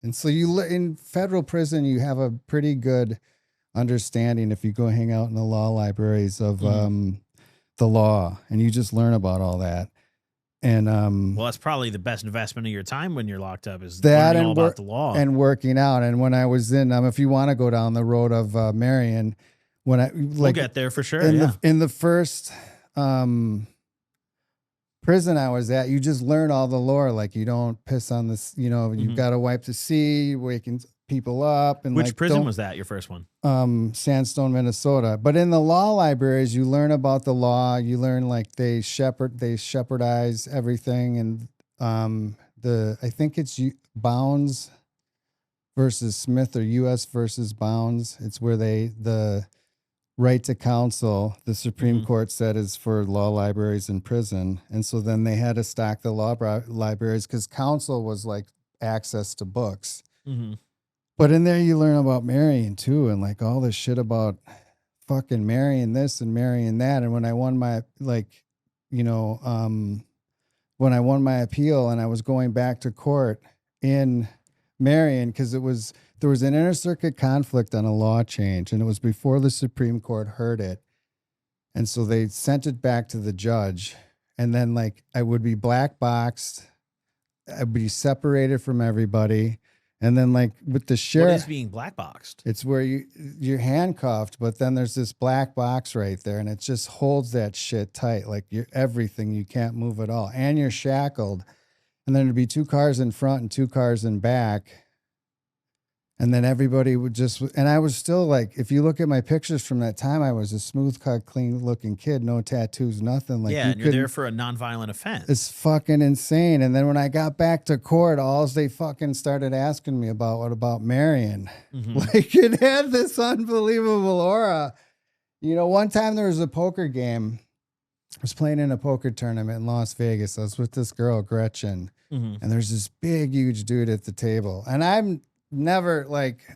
And so in federal prison, you have a pretty good understanding if you go hang out in the law libraries of the law, and you just learn about all that. And well, that's probably the best investment of your time when you're locked up is that learning and all about the law and working out. And when I was in, if you want to go down the road of Marion, we'll get there for sure. In the first prison I was at, you just learn all the lore. Like you don't piss on this, you've got to wipe the sea, waking people up. And which prison was that? Your first one? Sandstone, Minnesota. But in the law libraries, you learn about the law. You learn like they shepherdize everything. And I think it's Bounds versus Smith or U.S. versus Bounds. It's where the right to counsel, the Supreme Court said, is for law libraries in prison. And so then they had to stock the law libraries because counsel was like access to books. But in there you learn about Marion too, and like all this shit about fucking Marion this and Marion that. And when I won my when I won my appeal and I was going back to court in Marion, because there was an inter-circuit conflict on a law change, and it was before the Supreme Court heard it. And so they sent it back to the judge. And then like I would be black boxed, I'd be separated from everybody. And then like with the sheriff. What is being black boxed? It's where you're handcuffed, but then there's this black box right there, and it just holds that shit tight. Like you're everything, you can't move at all. And you're shackled. And then there'd be 2 cars in front and 2 cars in back. And then everybody would and I was still like, if you look at my pictures from that time, I was a smooth cut, clean looking kid, no tattoos, nothing. Like, yeah, and you're there for a nonviolent offense. It's fucking insane. And then when I got back to court, all they fucking started asking me about Marion. Like it had this unbelievable aura. One time there was a poker game. I was playing in a poker tournament in Las Vegas. I was with this girl, Gretchen, and there's this big, huge dude at the table. And I'm never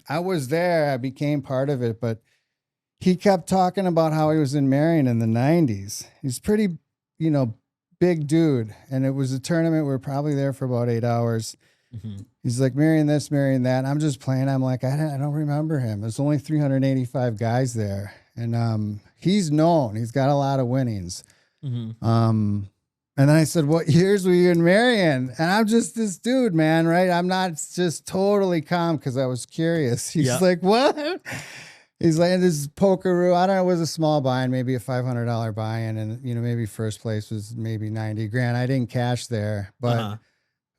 I was there, I became part of it, but he kept talking about how he was in Marion in the 90s. He's pretty, big dude. And it was a tournament. We were probably there for about 8 hours. He's like, Marion this, Marion that. And I'm just playing. I'm like, I don't remember him. There's only 385 guys there. And he's known. He's got a lot of winnings. And then I said, what years were you in Marion? And I'm just this dude, man, right? I'm not just totally calm because I was curious. He's like, what? He's like, this is poker room. I don't know. It was a small buy-in, maybe a $500 buy-in. And, maybe first place was maybe 90 grand. I didn't cash there, but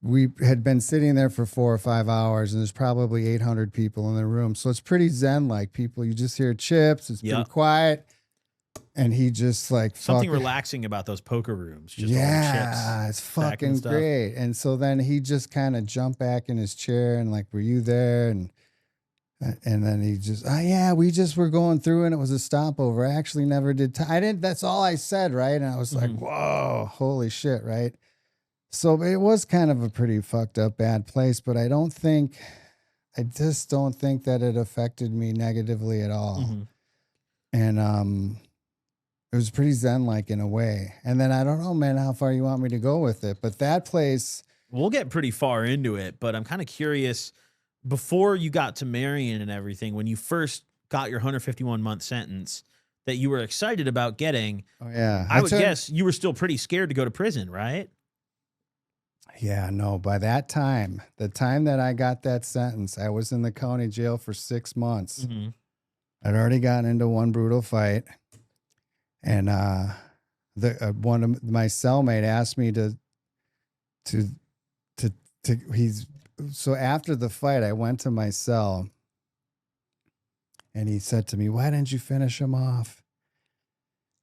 we had been sitting there for 4 or 5 hours, and there's probably 800 people in the room. So it's pretty zen-like people. You just hear chips. It's pretty quiet. And he just like something relaxing about those poker rooms. Just chips, it's fucking great. And so then he just kind of jumped back in his chair and like, were you there? And then he just, we just were going through, and it was a stopover. I actually never did. I didn't. That's all I said, right? And I was like, whoa, holy shit, right? So it was kind of a pretty fucked up, bad place. But I just don't think that it affected me negatively at all. And it was pretty zen-like in a way. And then I don't know, man, how far you want me to go with it. But that place... We'll get pretty far into it, but I'm kind of curious, before you got to Marion and everything, when you first got your 151-month sentence that you were excited about getting, I would guess you were still pretty scared to go to prison, right? Yeah, no. By that time, the time that I got that sentence, I was in the county jail for 6 months. I'd already gotten into one brutal fight. And one of my cellmate asked me so after the fight, I went to my cell, and he said to me, why didn't you finish him off?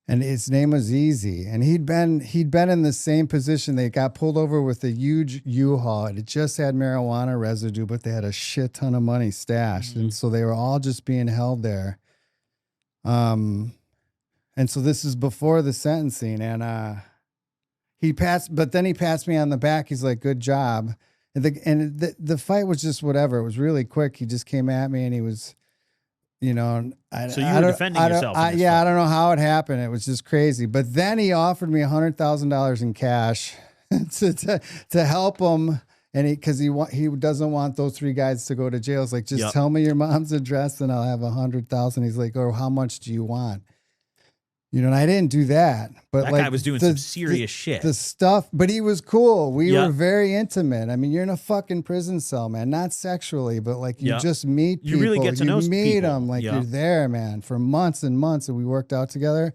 And his name was Easy, and he'd been in the same position. They got pulled over with a huge U-Haul. It just had marijuana residue, but they had a shit ton of money stashed, and so they were all just being held there. And so this is before the sentencing, and then he passed me on the back. He's like, good job. And the fight was just whatever. It was really quick. He just came at me, and he was, so you were defending yourself. I don't know how it happened. It was just crazy. But then he offered me $100,000 in cash to help him And he doesn't want those 3 guys to go to jail. It's like, just tell me your mom's address and I'll have 100,000. He's like, or how much do you want? You know, and I didn't do that. But that guy was doing some serious shit. The stuff, but he was cool. We were very intimate. I mean, you're in a fucking prison cell, man. Not sexually, but like you just meet people. You really get to know people. You meet them like you're there, man, for months and months, and we worked out together.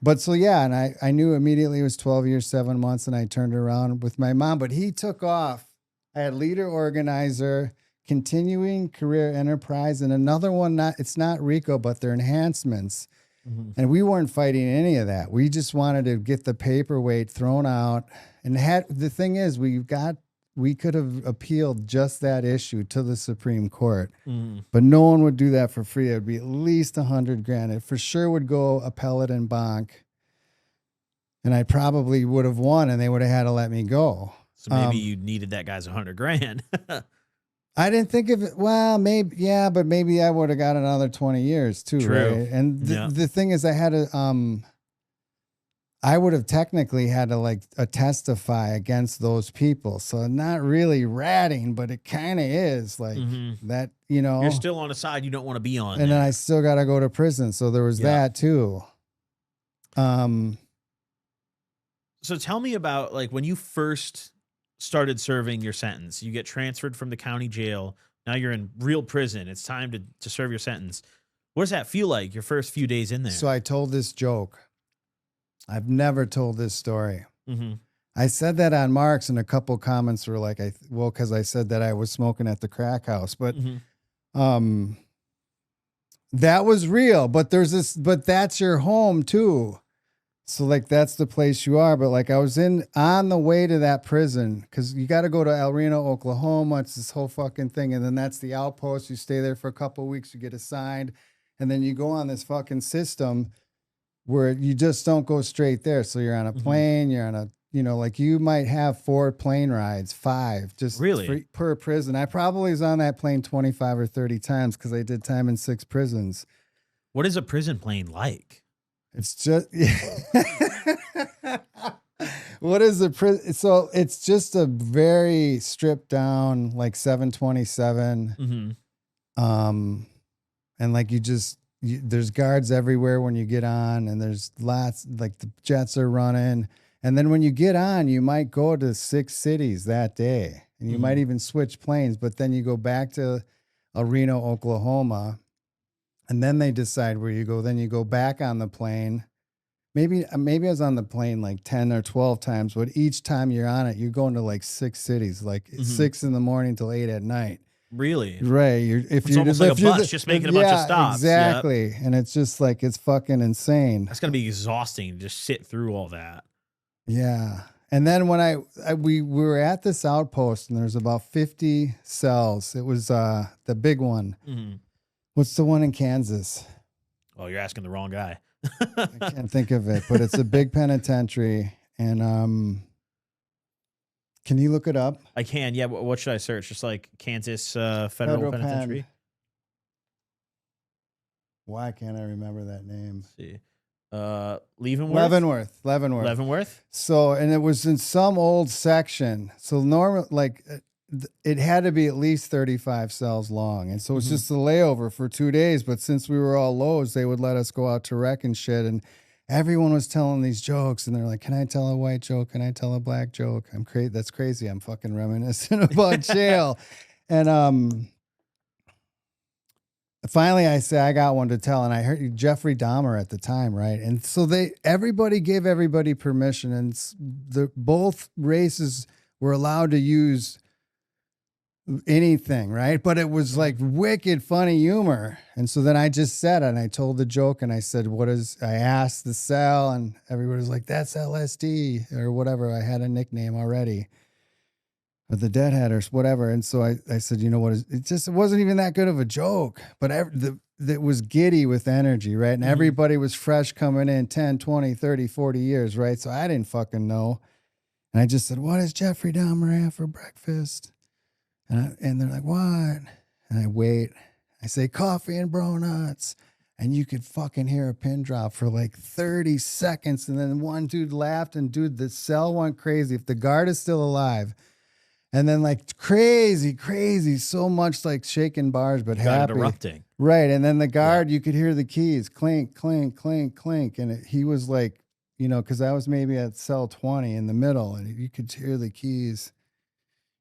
But so, yeah, and I knew immediately it was 12 years, 7 months, and I turned around with my mom. But he took off. I had leader organizer, continuing career enterprise, and another one, it's not RICO, but they're enhancements. Mm-hmm. And we weren't fighting any of that. We just wanted to get the paperweight thrown out. And the thing is, we could have appealed just that issue to the Supreme Court, but no one would do that for free. It would be at least $100,000. It for sure would go appellate and bonk, and I probably would have won, and they would have had to let me go. So maybe you needed that guy's $100,000. I didn't think of it. Well, maybe, yeah, but maybe I would have got another 20 years too. True. Right? And the thing is, I would have technically had to testify against those people. So not really ratting, but it kind of is like that, you know. You're still on a side you don't want to be on. And then I still got to go to prison. So there was that too. So tell me about when you first started serving your sentence. You get transferred from the county jail. Now you're in real prison. It's time to serve your sentence. What does that feel like your first few days in there? So I told this joke. I've never told this story. I said that on Mark's, and a couple comments were like, because I said that I was smoking at the crack house, but that was real. But but that's your home too. So that's the place you are. But I was on the way to that prison, because you got to go to El Reno, Oklahoma. It's this whole fucking thing. And then that's the outpost. You stay there for a couple of weeks, you get assigned, and then you go on this fucking system where you just don't go straight there. So you're on a plane, you're on a, you might have 4 plane rides, 5, just really per prison. I probably was on that plane 25 or 30 times because I did time in 6 prisons. What is a prison plane like? It's just, what is a prison? So it's just a very stripped down, 727. And there's guards everywhere when you get on, and there's lots, the jets are running. And then when you get on, you might go to 6 cities that day, and you might even switch planes, but then you go back to Reno, Oklahoma, and then they decide where you go. Then you go back on the plane. Maybe I was on the plane 10 or 12 times, but each time you're on it, you're going to 6 cities, 6 in the morning till 8 at night. Really? Right. It's almost like a bus, just making a bunch of stops. Exactly. Yep. And it's just it's fucking insane. That's going to be exhausting to just sit through all that. Yeah. And then when we were at this outpost, and there's about 50 cells. It was the big one. What's the one in Kansas? Oh, you're asking the wrong guy. I can't think of it, but it's a big penitentiary. And can you look it up? I can. Yeah. What should I search? Just Kansas Federal Penitentiary. Why can't I remember that name? Let's see. Leavenworth. Leavenworth. So, and it was in some old section. So normal, it had to be at least 35 cells long. And so it's just a layover for 2 days. But since we were all lows, they would let us go out to wreck and shit. And everyone was telling these jokes, and they're like, can I tell a white joke? Can I tell a black joke? That's crazy. I'm fucking reminiscing about jail. And finally I say, I got one to tell. And I heard Jeffrey Dahmer at the time, right? And so everybody gave everybody permission, and both races were allowed to use anything, right? But it was wicked funny humor. And so then I just said it, and I told the joke, and I said, I asked the cell, and everybody was like, that's LSD or whatever. I had a nickname already, or the Deadhead or whatever. And so I said, you know what? It wasn't even that good of a joke, but it was giddy with energy, right? And everybody was fresh coming in 10, 20, 30, 40 years, right? So I didn't fucking know. And I just said, what does Jeffrey Dahmer have for breakfast? And they're like, what? And I wait. I say, coffee and bro nuts. and you could fucking hear a pin drop for like 30 seconds. And then one dude laughed, and dude, the cell went crazy. If the guard is still alive, and then like crazy, so much like shaking bars, but happy. Erupting. Right. And then the guard, you could hear the keys clink, clink, clink, clink. And he was like, you know, because I was maybe at cell 20 in the middle, and you could hear the keys.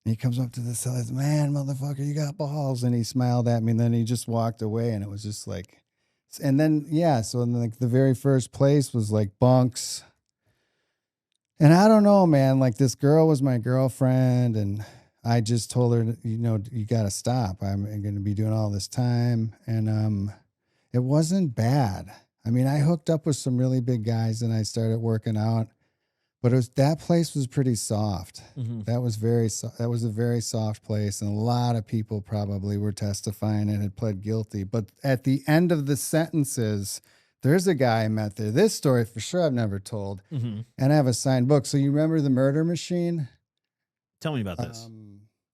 And he comes up to the cell, he's, man, motherfucker, you got balls. And he smiled at me, and then he just walked away, and it was just like, and then, yeah, so in like the very first place was like bunks. And I don't know, man, like this girl was my girlfriend, and I just told her, you know, you got to stop. I'm going to be doing all this time. And it wasn't bad. I mean, I hooked up with some really big guys, and I started working out. But that place was pretty soft. Mm-hmm. That was a very soft place, and a lot of people probably were testifying and had pled guilty. But at the end of the sentences, there's a guy I met there. This story for sure I've never told, and I have a signed book. So you remember the Murder Machine? Tell me about this.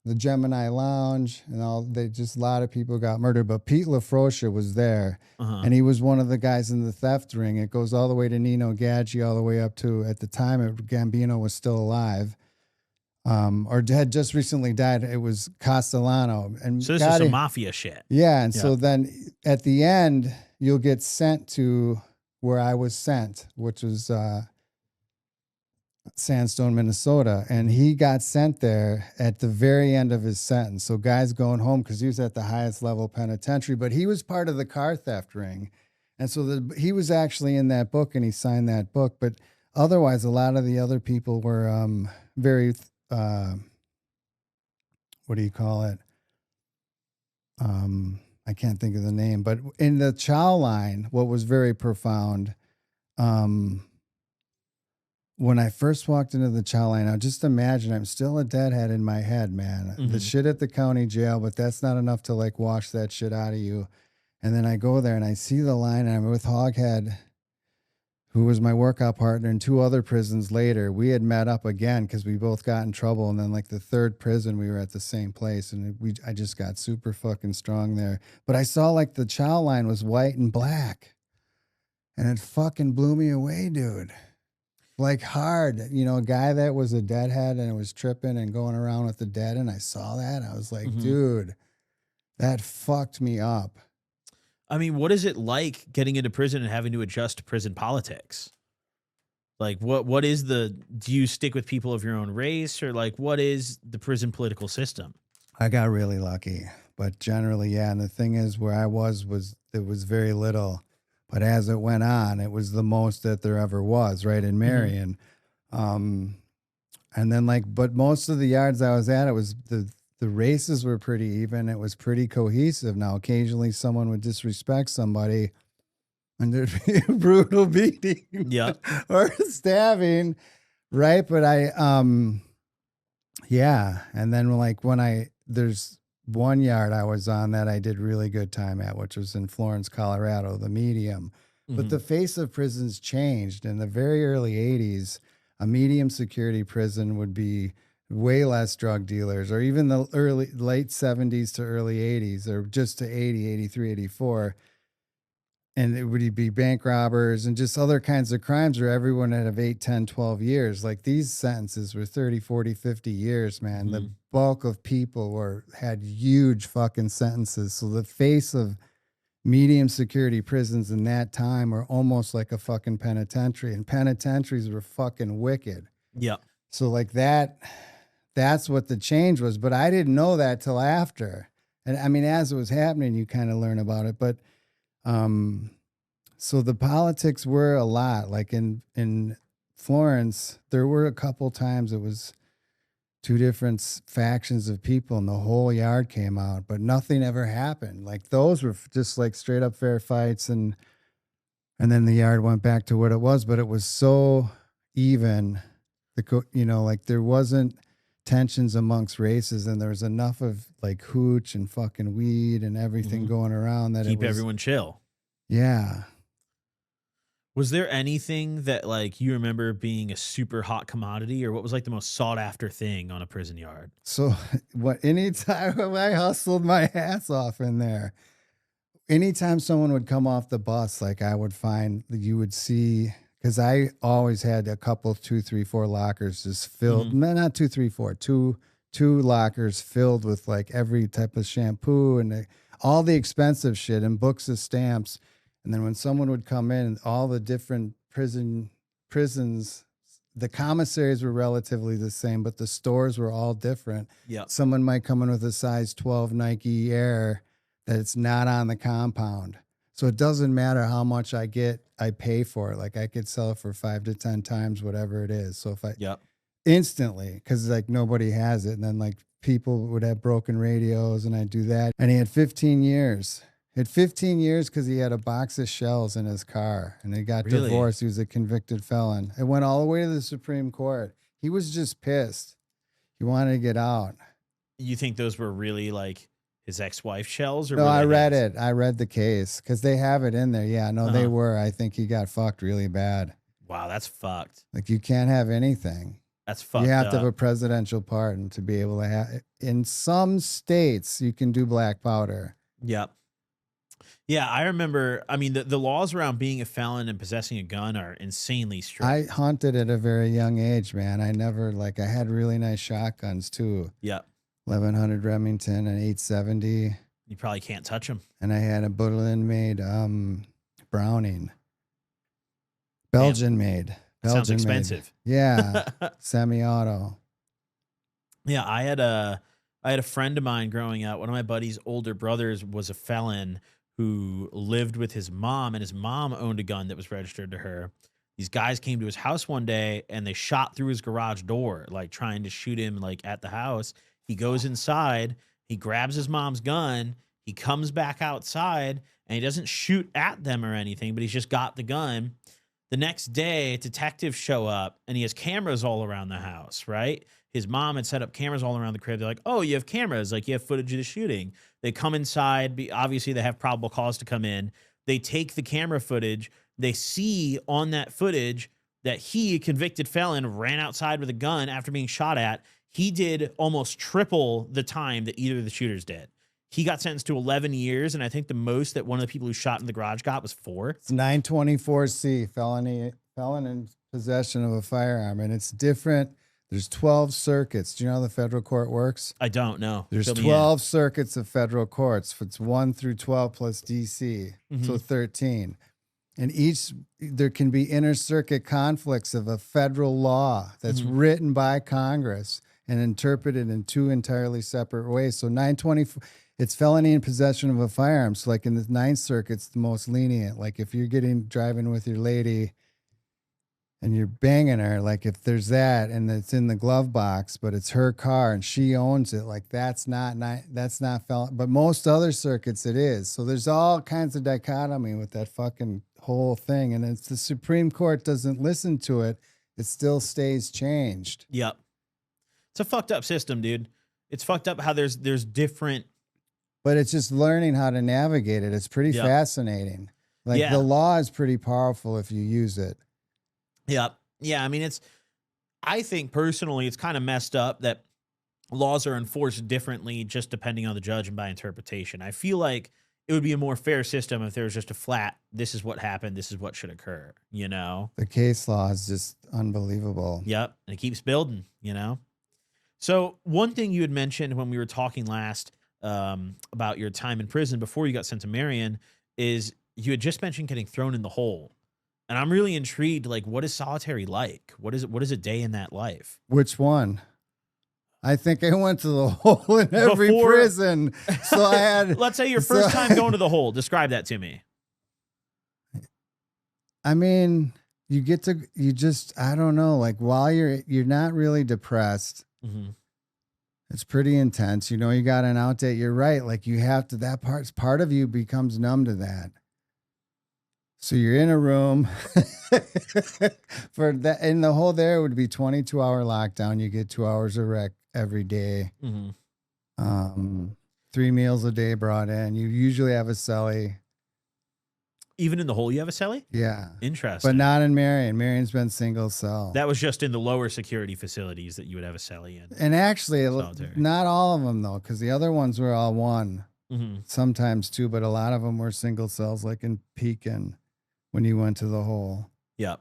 The Gemini Lounge and all. A lot of people got murdered, but Pete LaFrosia was there, and he was one of the guys in the theft ring. It goes all the way to Nino Gadji, all the way up to, at the time, Gambino was still alive, or had just recently died. It was Castellano, and so this is some mafia shit. Yeah, and so then at the end, you'll get sent to where I was sent, which was Sandstone, Minnesota, and he got sent there at the very end of his sentence. So guys going home because he was at the highest level penitentiary, but he was part of the car theft ring, and so he was actually in that book, and he signed that book. But otherwise, a lot of the other people were very what do you call it? I can't think of the name, but in the chow line, what was very profound. When I first walked into the chow line, now just imagine, I'm still a deadhead in my head, man. The shit at the county jail, but that's not enough to like wash that shit out of you. And then I go there and I see the line, and I'm with Hoghead, who was my workout partner, and 2 other prisons later. We had met up again because we both got in trouble. And then like the 3rd prison, we were at the same place, and I just got super fucking strong there. But I saw like the chow line was white and black, and it fucking blew me away, dude. Like hard, you know, a guy that was a deadhead and was tripping and going around with the dead. And I saw that. I was like, dude, that fucked me up. I mean, what is it like getting into prison and having to adjust to prison politics? Like what is do you stick with people of your own race, or like, what is the prison political system? I got really lucky, but generally, yeah. And the thing is, where I was it was very little. But as it went on, it was the most that there ever was, right, in Marion. And then but most of the yards I was at, it was the races were pretty even. It was pretty cohesive. Now, occasionally someone would disrespect somebody, and there'd be a brutal beating, or stabbing, right? But yeah. And then there's one yard I was on that I did really good time at, which was in Florence, Colorado, the medium. But the face of prisons changed. In the very early 80s, a medium security prison would be way less drug dealers, or even the late 70s to early 80s, or just to 80, 83, 84. And it would be bank robbers and just other kinds of crimes where everyone would have 8, 10, 12 years. Like these sentences were 30, 40, 50 years, man. The bulk of people had huge fucking sentences. So the face of medium security prisons in that time were almost like a fucking penitentiary, and penitentiaries were fucking wicked. Yeah. So like that's what the change was. But I didn't know that till after. And I mean, as it was happening, you kind of learn about it. But so the politics were a lot. Like in Florence, there were a couple times it was 2 different factions of people, and the whole yard came out, but nothing ever happened. Like those were just like straight up fair fights, and then the yard went back to what it was. But it was so even, like there wasn't tensions amongst races, and there was enough of like hooch and fucking weed and everything going around that keep everyone chill. Yeah. Was there anything that like you remember being a super hot commodity, or what was like the most sought after thing on a prison yard? So anytime I hustled my ass off in there, anytime someone would come off the bus, like I would find that you would see, because I always had a couple, 2, 3, 4 lockers just filled. No, not 2, 3, 4, two lockers filled with like every type of shampoo and all the expensive shit and books of stamps. And then when someone would come in, all the different prisons, the commissaries were relatively the same, but the stores were all different. Yeah. Someone might come in with a size 12 Nike Air that it's not on the compound. So it doesn't matter how much I pay for it. Like I could sell it for 5 to 10 times whatever it is. So if I instantly, because like nobody has it, and then like people would have broken radios, and I'd do that. And he had 15 years. He had 15 years because he had a box of shells in his car, and he got divorced. He was a convicted felon. It went all the way to the Supreme Court. He was just pissed. He wanted to get out. You think those were really like his ex-wife shells? Or no, I read it. I read the case because they have it in there. Yeah, no, they were. I think he got fucked really bad. Wow, that's fucked. Like you can't have anything. That's fucked. You have to have a presidential pardon to be able to have. In some states, you can do black powder. Yep. Yeah, I remember. I mean, the laws around being a felon and possessing a gun are insanely strict. I hunted at a very young age, man. I never I had really nice shotguns too. Yep. 1100 Remington and 870. You probably can't touch them. And I had a Berlin-made Browning. Belgian-made. Sounds expensive. Yeah, semi-auto. Yeah, I had a friend of mine growing up. One of my buddy's older brothers was a felon who lived with his mom, and his mom owned a gun that was registered to her. These guys came to his house one day, and they shot through his garage door, like trying to shoot him like at the house. He goes inside, he grabs his mom's gun, he comes back outside, and he doesn't shoot at them or anything, but he's just got the gun. The next day, detectives show up, and he has cameras all around the house, right? His mom had set up cameras all around the crib. They're like, oh, you have cameras. Like, you have footage of the shooting. They come inside. Obviously, they have probable cause to come in. They take the camera footage. They see on that footage that he, a convicted felon, ran outside with a gun after being shot at. He did almost triple the time that either of the shooters did. He got sentenced to 11 years, and I think the most that one of the people who shot in the garage got was 4. It's 924C, felon in possession of a firearm, and it's different. There's 12 circuits. Do you know how the federal court works? I don't know. There's 12 circuits of federal courts. It's 1 through 12 plus DC, so 13. And there can be inter-circuit conflicts of a federal law that's written by Congress and interpreted in 2 entirely separate ways. So 924, it's felony in possession of a firearm. So like in the 9th Circuit, it's the most lenient. Like if you're driving with your lady and you're banging her, like if there's that and it's in the glove box, but it's her car and she owns it, like that's not felon. But most other circuits it is. So there's all kinds of dichotomy with that fucking whole thing. And if the Supreme Court doesn't listen to it, it still stays changed. Yep. It's a fucked up system, dude. It's fucked up how there's different. But it's just learning how to navigate it. It's pretty fascinating. Like the law is pretty powerful if you use it. Yep. Yeah. I mean, I think personally, it's kind of messed up that laws are enforced differently just depending on the judge and by interpretation. I feel like it would be a more fair system if there was just a flat, this is what happened, this is what should occur, you know? The case law is just unbelievable. Yep. And it keeps building, you know? So one thing you had mentioned when we were talking last about your time in prison before you got sent to Marion is you had just mentioned getting thrown in the hole. And I'm really intrigued, like, what is solitary like? What is a day in that life? Which one? I think I went to the hole in every prison. So I had... Let's say your first time going to the hole. Describe that to me. I mean, I don't know, like while you're not really depressed. Mm-hmm. It's pretty intense. You know, you got an out date. You're right. Like you have to, part of you becomes numb to that. So you're in a room for that. And the whole there would be 22-hour lockdown. You get 2 hours of rec every day. Mm-hmm. 3 meals a day brought in. You usually have a cellie. Even in the hole, you have a cellie? Yeah. Interesting. But not in Marion. Marion's been single cell. That was just in the lower security facilities that you would have a cellie in. And actually, not all of them, though, because the other ones were all one. sometimes two, but a lot of them were single cells, like in Pekin when you went to the hole. Yep.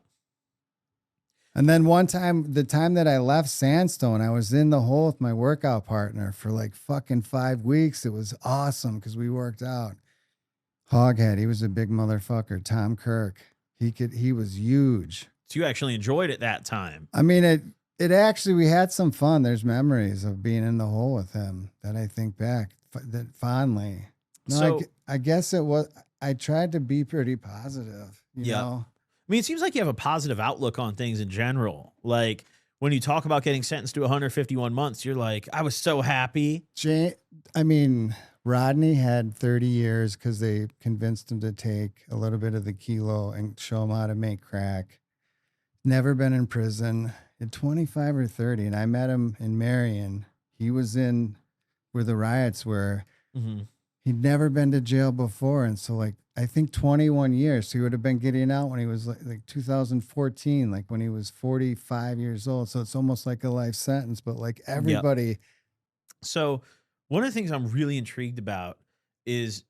And then one time, the time that I left Sandstone, I was in the hole with my workout partner for like fucking 5 weeks. It was awesome because we worked out. Hoghead, he was a big motherfucker. Tom Kirk, he was huge. So you actually enjoyed it that time. I mean, it actually, we had some fun. There's memories of being in the hole with him that I think back that fondly. No, So I guess it was, I tried to be pretty positive, you know? I mean, it seems like you have a positive outlook on things in general. Like when you talk about getting sentenced to 151 months, you're like, I was so happy. I mean, Rodney had 30 years because they convinced him to take a little bit of the kilo and show him how to make crack. Never been in prison at 25 or 30. And I met him in Marion. He was in where the riots were. He'd never been to jail before. And so like, I think 21 years. So he would have been getting out when he was like 2014, like when he was 45 years old. So it's almost like a life sentence, but like everybody. Yep. So one of the things I'm really intrigued about is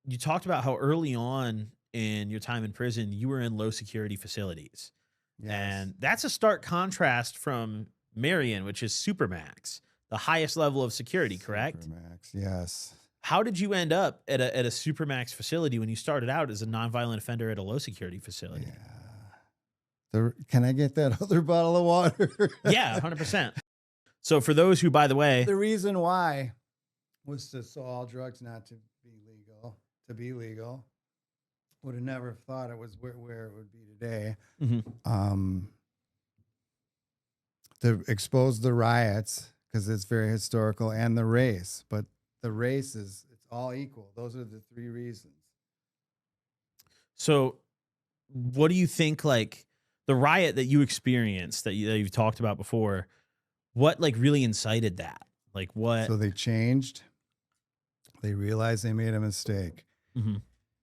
you talked about how early on in your time in prison, you were in low security facilities. Yes. And that's a stark contrast from Marion, which is Supermax, the highest level of security, correct? Supermax, yes. How did you end up at a Supermax facility when you started out as a nonviolent offender at a low security facility? Yeah. Can I get that other bottle of water? Yeah, 100%. So for those who, by the way, the reason why was so all drugs not to be legal. Would have never thought it was where it would be today. To expose the riots because it's very historical and the race, but the race it's all equal. Those are the three reasons. So what do you think, like the riot that you experienced that you've talked about before, what like really incited that? Like what? So they changed. They realized they made a mistake.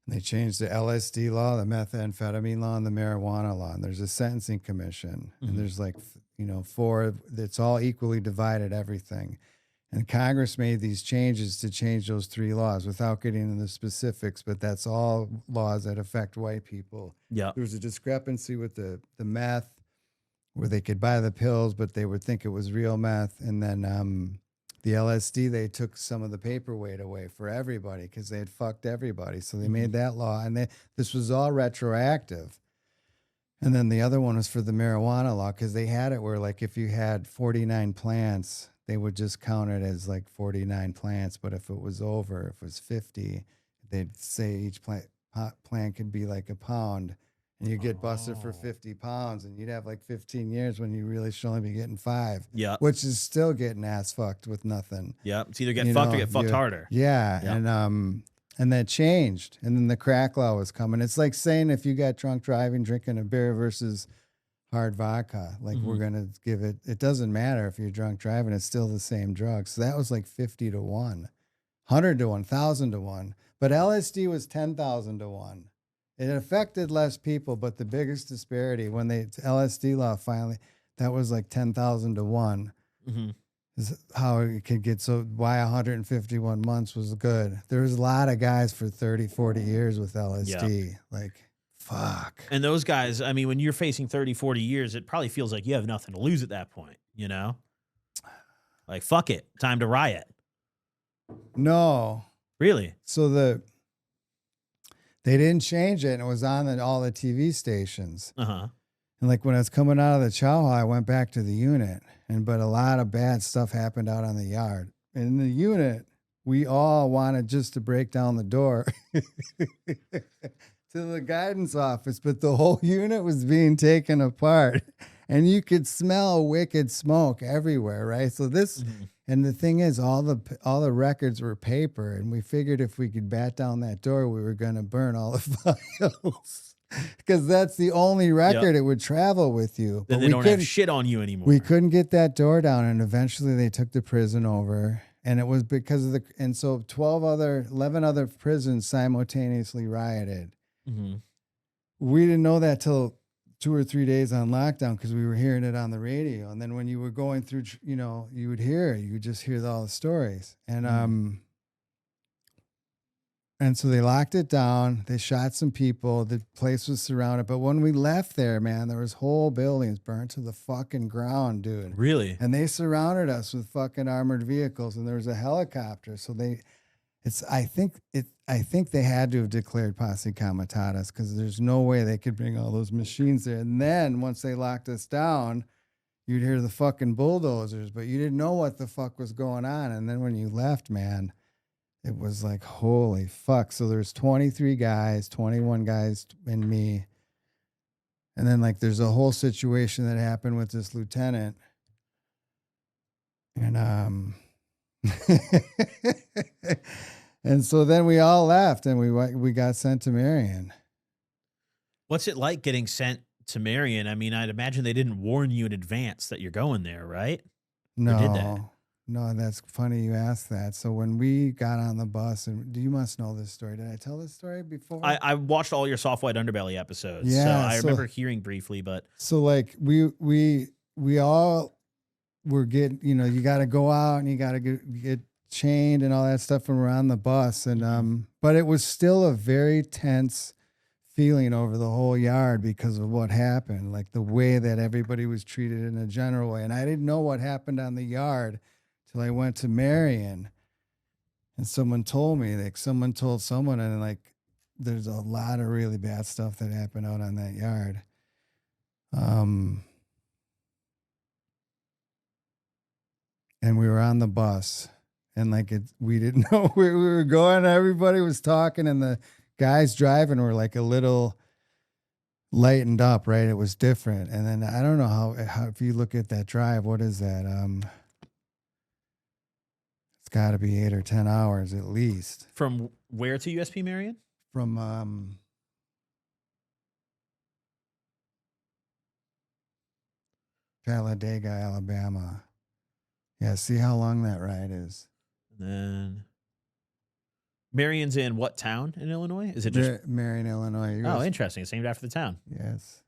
They changed the LSD law, the methamphetamine law, and the marijuana law. And there's a sentencing commission. And there's like, 4, it's all equally divided, everything. And Congress made these changes to change those 3 laws without getting into the specifics, but that's all laws that affect white people. Yeah. There was a discrepancy with the meth where they could buy the pills, but they would think it was real meth. And then the LSD, they took some of the paperweight away for everybody because they had fucked everybody. So they made that law, and this was all retroactive. And then the other one was for the marijuana law because they had it where, like, if you had 49 plants, they would just count it as like 49 plants. But if it was over, if it was 50, they'd say each plant could be like a pound. And you get busted for 50 pounds, and you'd have like 15 years when you really should only be getting 5. Yeah. Which is still getting ass fucked with nothing. Yeah. It's either get fucked or get fucked harder. Yeah. Yep. And that changed. And then the crack law was coming. It's like saying if you got drunk driving, drinking a beer versus hard vodka, like we're going to give it doesn't matter if you're drunk driving, it's still the same drug. So that was like 50 to 1, 100 to 1, 1,000 to 1. But LSD was 10,000 to 1. It affected less people, but the biggest disparity when the LSD law finally, that was like 10,000 to 1. Is how it could get so why 151 months was good. There was a lot of guys for 30, 40 years with LSD. Yeah. Like, fuck. And those guys, I mean, when you're facing 30, 40 years, it probably feels like you have nothing to lose at that point, Like, fuck it. Time to riot. No. Really? So they didn't change it, and it was on all the TV stations. And like when I was coming out of the chow hall, I went back to the unit, but a lot of bad stuff happened out on the yard. And in the unit, we all wanted just to break down the door to the guidance office, but the whole unit was being taken apart, and you could smell wicked smoke everywhere, right? So this. And the thing is, all the records were paper, and we figured if we could bat down that door, we were going to burn all the files because that's the only record it would travel with you. Then they don't have shit on you anymore. We couldn't get that door down, and eventually they took the prison over, and it was because of and so 11 other prisons simultaneously rioted. We didn't know that till 2 or 3 days on lockdown because we were hearing it on the radio. And then when you were going through, you would just hear all the stories. And And so they locked it down. They shot some people. The place was surrounded. But when we left there, man, there was whole buildings burnt to the fucking ground, dude. Really? And they surrounded us with fucking armored vehicles, and there was a helicopter. So I think they had to have declared posse comitatus because there's no way they could bring all those machines there. And then once they locked us down, you'd hear the fucking bulldozers, but you didn't know what the fuck was going on. And then when you left, man, it was like, holy fuck. So there's 23 guys, 21 guys and me. And then like there's a whole situation that happened with this lieutenant. And and so then we all left and we got sent to Marion. What's it like getting sent to Marion? I mean, I'd imagine they didn't warn you in advance that you're going there, right? No. Or did they? No, that's funny you asked that. So when we got on the bus, and you must know this story. Did I tell this story before? I watched all your Soft White Underbelly episodes. Yeah, so I remember hearing briefly, but so like we all were getting, you got to go out and you got to get chained and all that stuff when we're on the bus, and but it was still a very tense feeling over the whole yard because of what happened, like the way that everybody was treated in a general way, and I didn't know what happened on the yard. I went to Marion, and someone told me, like someone told someone, and like there's a lot of really bad stuff that happened out on that yard. And we were on the bus, and like we didn't know where we were going. Everybody was talking, and the guys driving were like a little lightened up, right? It was different. And then I don't know how if you look at that drive, what is that? It's got to be 8 or 10 hours at least. From where to USP Marion? From Talladega, Alabama. Yeah, see how long that ride is. And then Marion's in what town in Illinois? Is it just Marion, Illinois? Oh, interesting. It's named after the town. Yes.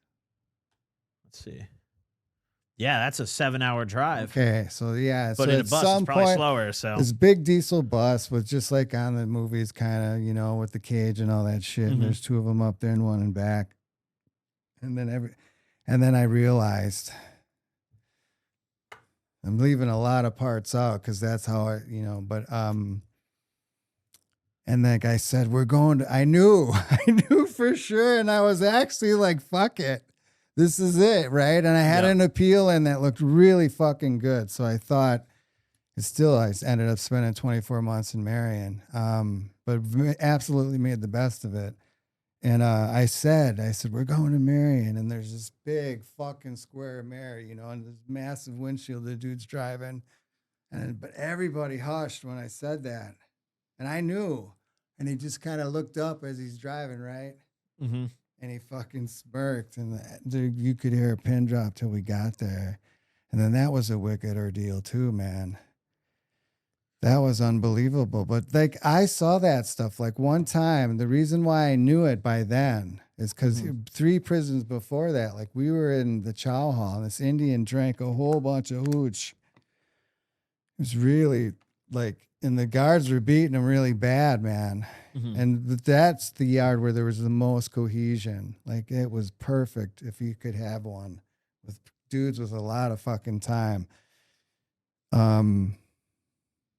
Let's see. Yeah, that's a 7-hour drive. Okay, so yeah, but so in a bus, it's probably slower. So this big diesel bus was just like on the movies, kind of, with the cage and all that shit. And there's 2 of them up there and 1 in back. And then I realized I'm leaving a lot of parts out because that's how But and like I said, we're going to. I knew for sure, and I was actually like, fuck it. This is it, right? And I had an appeal and that looked really fucking good. So I thought I ended up spending 24 months in Marion, but absolutely made the best of it. And I said, we're going to Marion, and there's this big fucking square mirror, and this massive windshield the dude's driving. But everybody hushed when I said that. And I knew. And he just kind of looked up as he's driving, right? Mm-hmm. And he fucking smirked, and dude, you could hear a pin drop till we got there. And then that was a wicked ordeal too, man. That was unbelievable. But like I saw that stuff like one time. The reason why I knew it by then is because 3 prisons before that, like we were in the chow hall, and this Indian drank a whole bunch of hooch. It was really like, and the guards were beating him really bad, man. Mm-hmm. And that's the yard where there was the most cohesion. Like it was perfect if you could have one with dudes with a lot of fucking time. And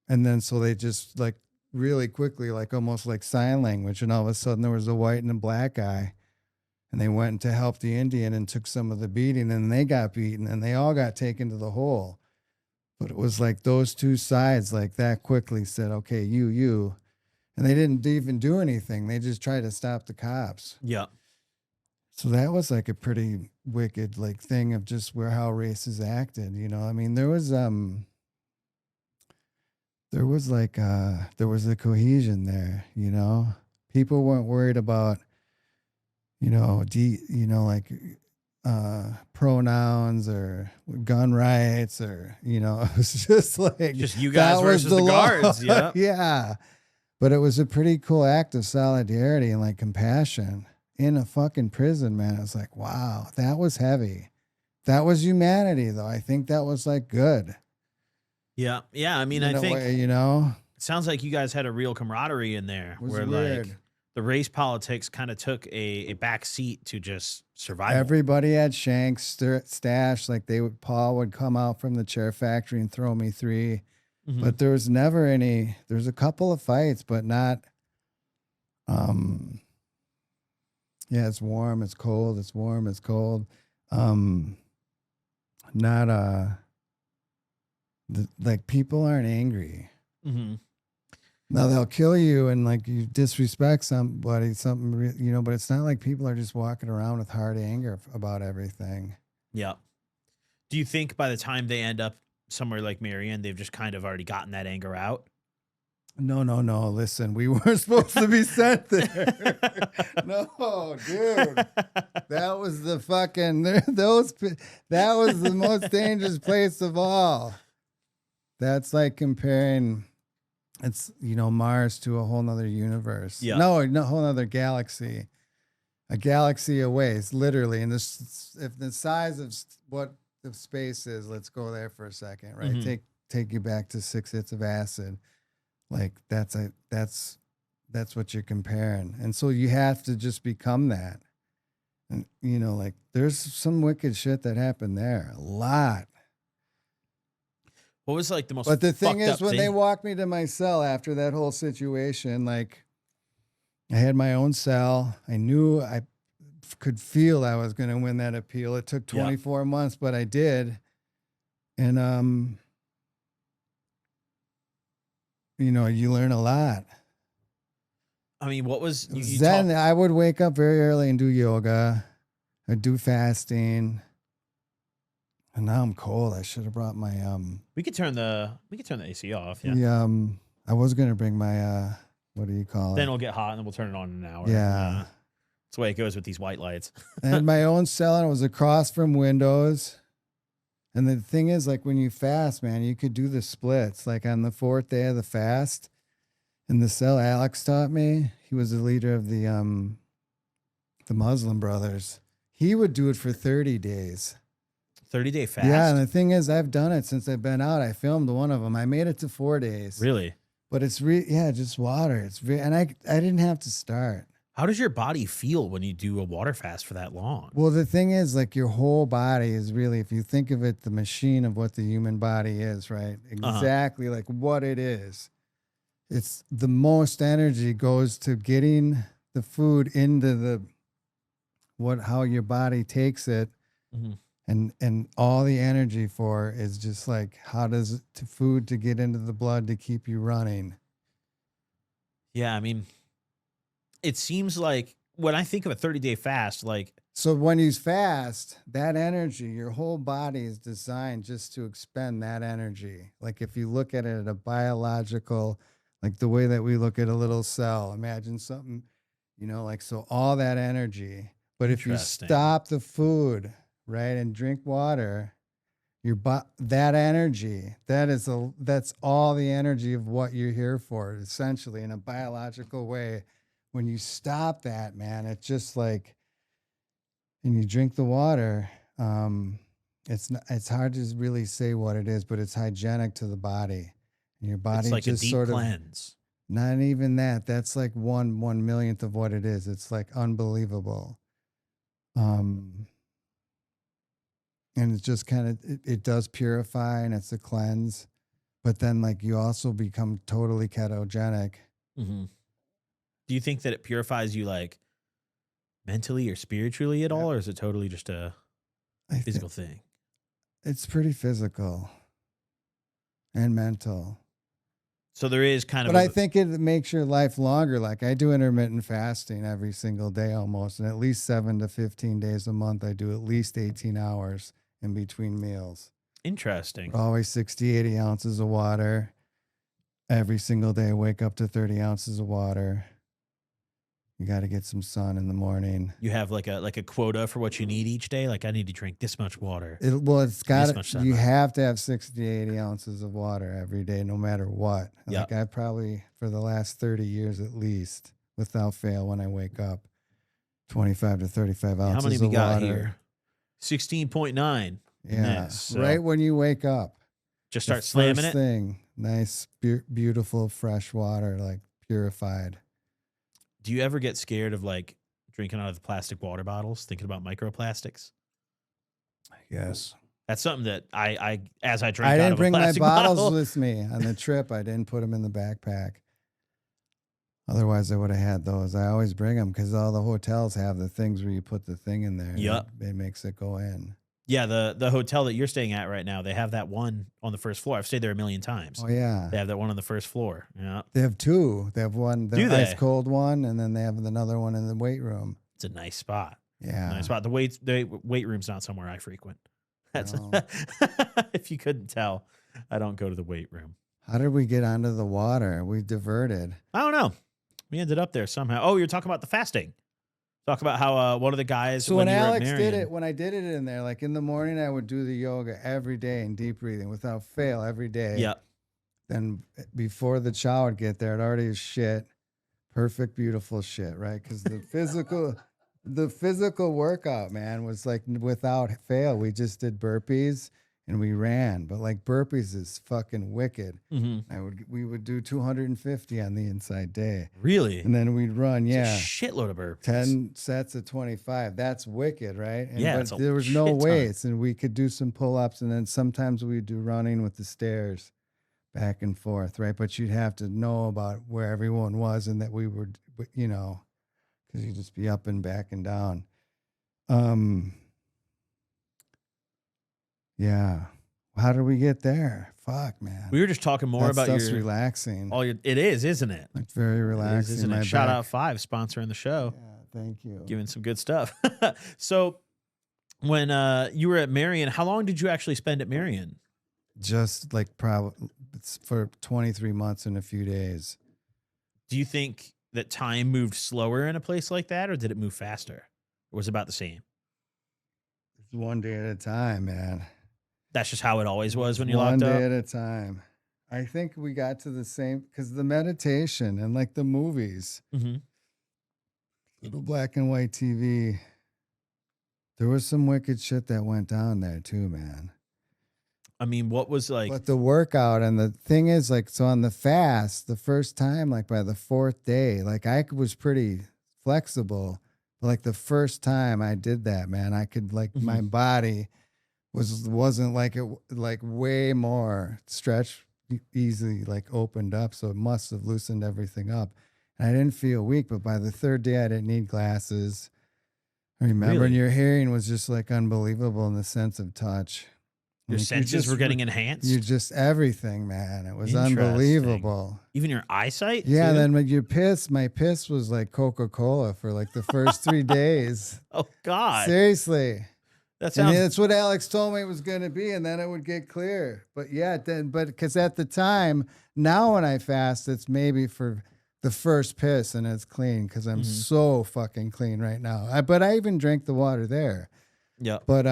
then so they just like really quickly, like almost like sign language, and all of a sudden there was a white and a black guy, and they went to help the Indian and took some of the beating, and they got beaten, and they all got taken to the hole. But it was like those 2 sides like that quickly said, okay, you. And they didn't even do anything. They just tried to stop the cops. Yeah. So that was like a pretty wicked like thing of just how races acted, I mean, there was a cohesion there, People weren't worried about, pronouns or gun rights or, it was just like, just you guys versus the guards. Yeah. Yeah. But it was a pretty cool act of solidarity and like compassion in a fucking prison, man. It was like, wow, that was heavy. That was humanity though. I think that was like good. Yeah. Yeah. I mean, I think, way, It sounds like you guys had a real camaraderie in there, It was where weird. like the race politics kind of took a back seat to just survival. Everybody had shanks stash. Like Paul would come out from the chair factory and throw me 3. Mhm. But there was never any. There's a couple of fights, but not. Yeah, it's warm, it's cold, it's warm, it's cold. Not like people aren't angry. Mm-hmm. Now they'll kill you and like you disrespect somebody, but it's not like people are just walking around with hard anger about everything. Yeah. Do you think by the time they end up somewhere like Marion, they've just kind of already gotten that anger out? No. Listen, we weren't supposed to be sent there. No, dude. That was the fucking that was the most dangerous place of all. That's like comparing Mars to a whole nother universe. Yeah. No, whole nother galaxy. A galaxy away. It's literally, and this, if the size of what the space is, let's go there for a second, right? Mm-hmm. Take you back to 6 hits of acid. Like that's what you're comparing. And so you have to just become that. And like there's some wicked shit that happened there. A lot. What was like the most But the thing is, when thing? they walked me to my cell after that whole situation, like I had my own cell. I knew I could feel I was going to win that appeal. It took 24 months, but I did. And, you learn a lot. I mean, what was then I would wake up very early and do yoga. I'd do fasting. And now I'm cold. I should have brought my we could turn the AC off. Yeah. I was gonna bring my what do you call it? Then it'll get hot and then we'll turn it on in an hour. Yeah. That's the way it goes with these white lights. I had my own cell and it was across from windows. And the thing is, like when you fast, man, you could do the splits. Like on the 4th day of the fast, in the cell Alex taught me, he was the leader of the Muslim Brothers. He would do it for 30 days. 30-day fast? Yeah, and the thing is, I've done it since I've been out. I filmed one of them. I made it to 4 days. Really? But it's just water. And I didn't have to start. How does your body feel when you do a water fast for that long? Well, the thing is, like your whole body is really, if you think of it, the machine of what the human body is, right? Exactly like what it is. It's the most energy goes to getting the food into how your body takes it. Mm-hmm. And all the energy for is just like, how does food to get into the blood to keep you running? Yeah, I mean, it seems like when I think of a 30-day fast, like... So when you fast, that energy, your whole body is designed just to expend that energy. Like if you look at it at a biological, like the way that we look at a little cell, imagine something, so all that energy. But if you stop the food, right, and drink water, that energy, that's all the energy of what you're here for, essentially, in a biological way. When you stop that, man, it's just like, and you drink the water, it's hard to really say what it is, but it's hygienic to the body. And your body, it's like just a deep sort cleanse. Not even that. That's like 1/1,000,000th of what it is. It's like unbelievable. And it's just kind of, it does purify and it's a cleanse, but then like you also become totally ketogenic. Mm-hmm. Do you think that it purifies you like mentally or spiritually at all, or is it totally just a physical thing? It's pretty physical and mental. So there is kind of... But I think it makes your life longer. Like I do intermittent fasting every single day almost, and at least 7 to 15 days a month, I do at least 18 hours in between meals. Interesting. Always 60, 80 ounces of water. Every single day I wake up to 30 ounces of water. You got to get some sun in the morning. You have like a quota for what you need each day? Like I need to drink this much water. You have to have 60 to 80 ounces of water every day, no matter what. Yep. Like I probably, for the last 30 years at least, without fail, when I wake up, 25 to 35 ounces of water. How many we got here? 16.9. Yeah, right when you wake up. Just start slamming it. Thing, nice, beautiful, fresh water, like purified. Do you ever get scared of like drinking out of the plastic water bottles, thinking about microplastics? Yes. That's something that as I drank I out didn't of bring a my plastic bottles bottle, with me on the trip. I didn't put them in the backpack. Otherwise, I would have had those. I always bring them because all the hotels have the things where you put the thing in there. Yep. It makes it go in. Yeah, the hotel that you're staying at right now, they have that one on the first floor. I've stayed there a million times. Oh, yeah. They have that one on the first floor. Yeah. They have two. They have one, the ice cold one, and then they have another one in the weight room. It's a nice spot. Yeah. Nice spot. The weight room's not somewhere I frequent. That's if you couldn't tell, I don't go to the weight room. How did we get onto the water? We diverted. I don't know. We ended up there somehow. Oh, you're talking about the fasting. Talk about how one of the guys. So when Alex did it, when I did it in there, like in the morning, I would do the yoga every day and deep breathing without fail every day. Yeah. Then before the chow would get there, it already is shit. Perfect, beautiful shit, right? Because the physical workout, man, was like without fail. We just did burpees and we ran, but like burpees is fucking wicked. Mm-hmm. We would do 250 on the inside day. Really? And then we'd run, It's a shitload of burpees. 10 sets of 25. That's wicked, right? And but there was no weights, and we could do some pull-ups, and then sometimes we'd do running with the stairs back and forth, right? But you'd have to know about where everyone was and that we were, you know, because you'd just be up and back and down. Yeah. How did we get there? Fuck, man. We were just talking more about your relaxing. It is, isn't it? It's very relaxing. Isn't it? Shout out 5 sponsoring the show. Yeah, thank you. Giving some good stuff. So when you were at Marion, how long did you actually spend at Marion? Just like probably for 23 months and a few days. Do you think that time moved slower in a place like that, or did it move faster? Or was it about the same? It's one day at a time, man. That's just how it always was when you locked up? One day at a time. I think we got to the same, because the meditation and like the movies, little black and white TV, there was some wicked shit that went down there too, man. I mean, what was like... But the workout, and the thing is, like, so on the fast, the first time, like by the 4th day, like I was pretty flexible. But like the first time I did that, man, I could like my body wasn't like it, like way more stretched, easily like opened up. So it must have loosened everything up. And I didn't feel weak, but by the 3rd day, I didn't need glasses. I remember, and your hearing was just like unbelievable in the sense of touch. Your senses were getting enhanced? You just everything, man. It was unbelievable. Even your eyesight? Yeah, too? Then when you piss, my piss was like Coca-Cola for like the first 3 days. Oh, God. Seriously. That's what Alex told me it was going to be, and then it would get clear. But yeah, because at the time, now when I fast, it's maybe for the first piss and it's clean because I'm so fucking clean right now. But I even drank the water there. Yeah. But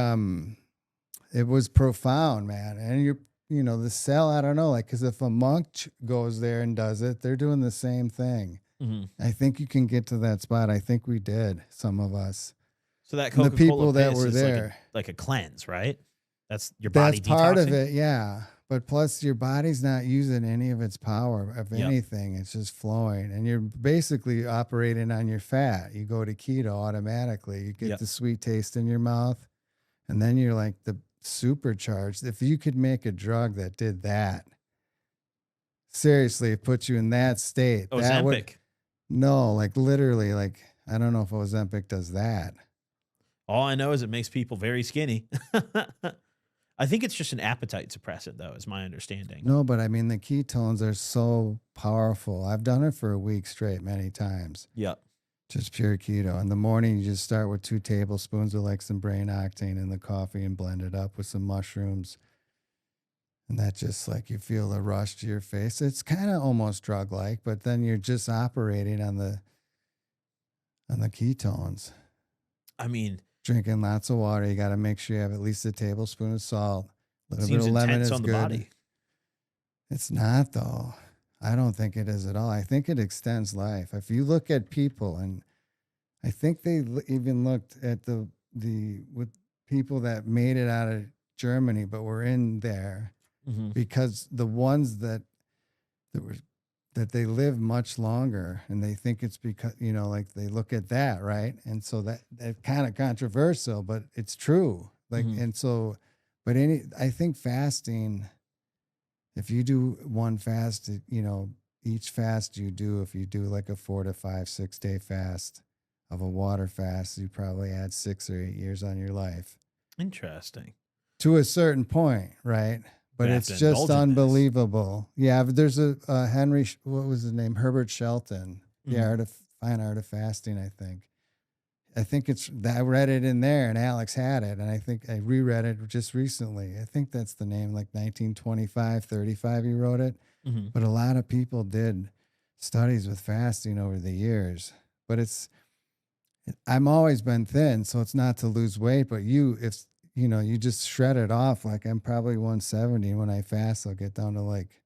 it was profound, man. And you know, the cell, I don't know, like, because if a monk goes there and does it, they're doing the same thing. I think you can get to that spot. I think we did, some of us. So that Coca-Cola the people that were there, like a cleanse, right? That's your body. That's part of it, yeah. But plus, your body's not using any of its power of anything. It's just flowing, and you're basically operating on your fat. You go to keto automatically. You get the sweet taste in your mouth, and then you're like the supercharged. If you could make a drug that did that, seriously, it puts you in that state. Ozempic. No, like literally, like I don't know if Ozempic does that. All I know is it makes people very skinny. I think it's just an appetite suppressant, though, is my understanding. No, but I mean, the ketones are so powerful. I've done it for a week straight many times. Yeah. Just pure keto. In the morning, you just start with 2 tablespoons of like some brain octane in the coffee and blend it up with some mushrooms. And that just like you feel the rush to your face. It's kind of almost drug-like, but then you're just operating on the ketones. I mean, drinking lots of water. You got to make sure you have at least a tablespoon of salt. A little bit of lemon is on the good. Body. It's not, though. I don't think it is at all. I think it extends life. If you look at people, and I think they even looked at with people that made it out of Germany, but were in there. because the ones that they live much longer, and they think it's because, like they look at that, right? And so that kind of controversial, but it's true. Like, and so, but I think fasting, if you do one fast, each fast you do, if you do like a 4 to 5, 6 day fast of a water fast, you probably add 6 or 8 years on your life. Interesting. To a certain point, right? But it's just unbelievable. Yeah, but there's a Henry, what was his name? Herbert Shelton. The Fine Art of Fasting, I think. I think I read it in there, and Alex had it, and I think I reread it just recently. I think that's the name, like 1925, 35, he wrote it. But a lot of people did studies with fasting over the years. But I'm always been thin, so it's not to lose weight, but you just shred it off. Like, I'm probably 170. When I fast, I'll get down to like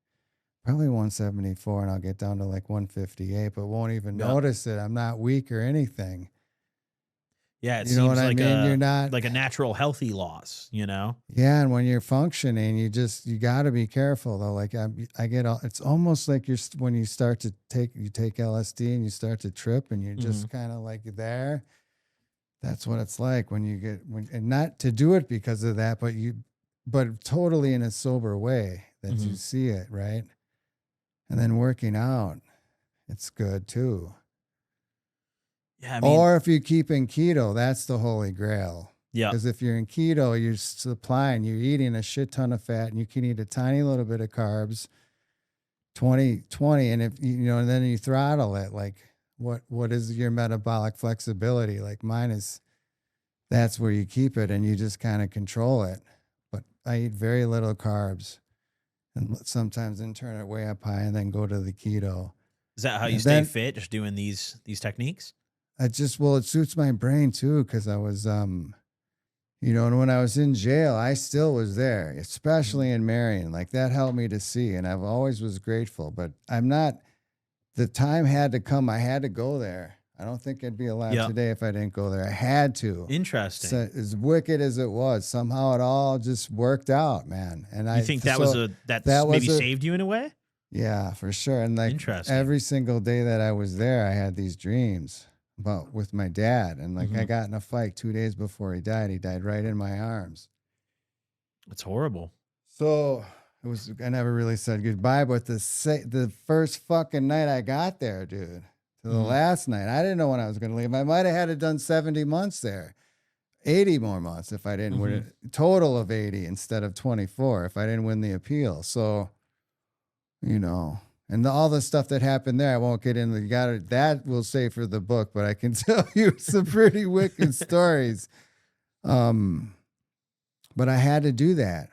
probably 174, and I'll get down to like 158, but won't even notice it. I'm not weak or anything. Yeah, it seems like you're not like a natural healthy loss, Yeah, and when you're functioning, you got to be careful though. Like it's almost like when you start to take LSD and you start to trip, and you're just kind of like there. That's what it's like when you get and not to do it because of that, but totally in a sober way that you see it, right? And then working out, it's good too. Yeah, I mean, or if you keep in keto, that's the holy grail. Yeah. Because if you're in keto, you're eating a shit ton of fat, and you can eat a tiny little bit of carbs, 20, and if and then you throttle it. Like, what is your metabolic flexibility? Like mine is, that's where you keep it, and you just kind of control it. But I eat very little carbs, and sometimes then turn it way up high, and then go to the keto. Is that how you stay fit? Just doing these techniques? It suits my brain too, because I was, and when I was in jail, I still was there, especially in Marion. Like, that helped me to see, and I've always was grateful. But the time had to come. I had to go there. I don't think I'd be alive today if I didn't go there. I had to. Interesting. So, as wicked as it was, somehow it all just worked out, man. And you think that maybe saved you in a way? Yeah, for sure. And like every single day that I was there, I had these dreams with my dad, and like I got in a fight 2 days before he died. He died right in my arms. It's horrible. So I never really said goodbye, but the first fucking night I got there, dude, to the last night, I didn't know when I was going to leave. I might have had it done 70 months there, 80 more months if I didn't win it. Total of 80 instead of 24 if I didn't win the appeal. So, and all the stuff that happened there, I won't get into. That we'll say for the book, but I can tell you some pretty wicked stories. But I had to do that,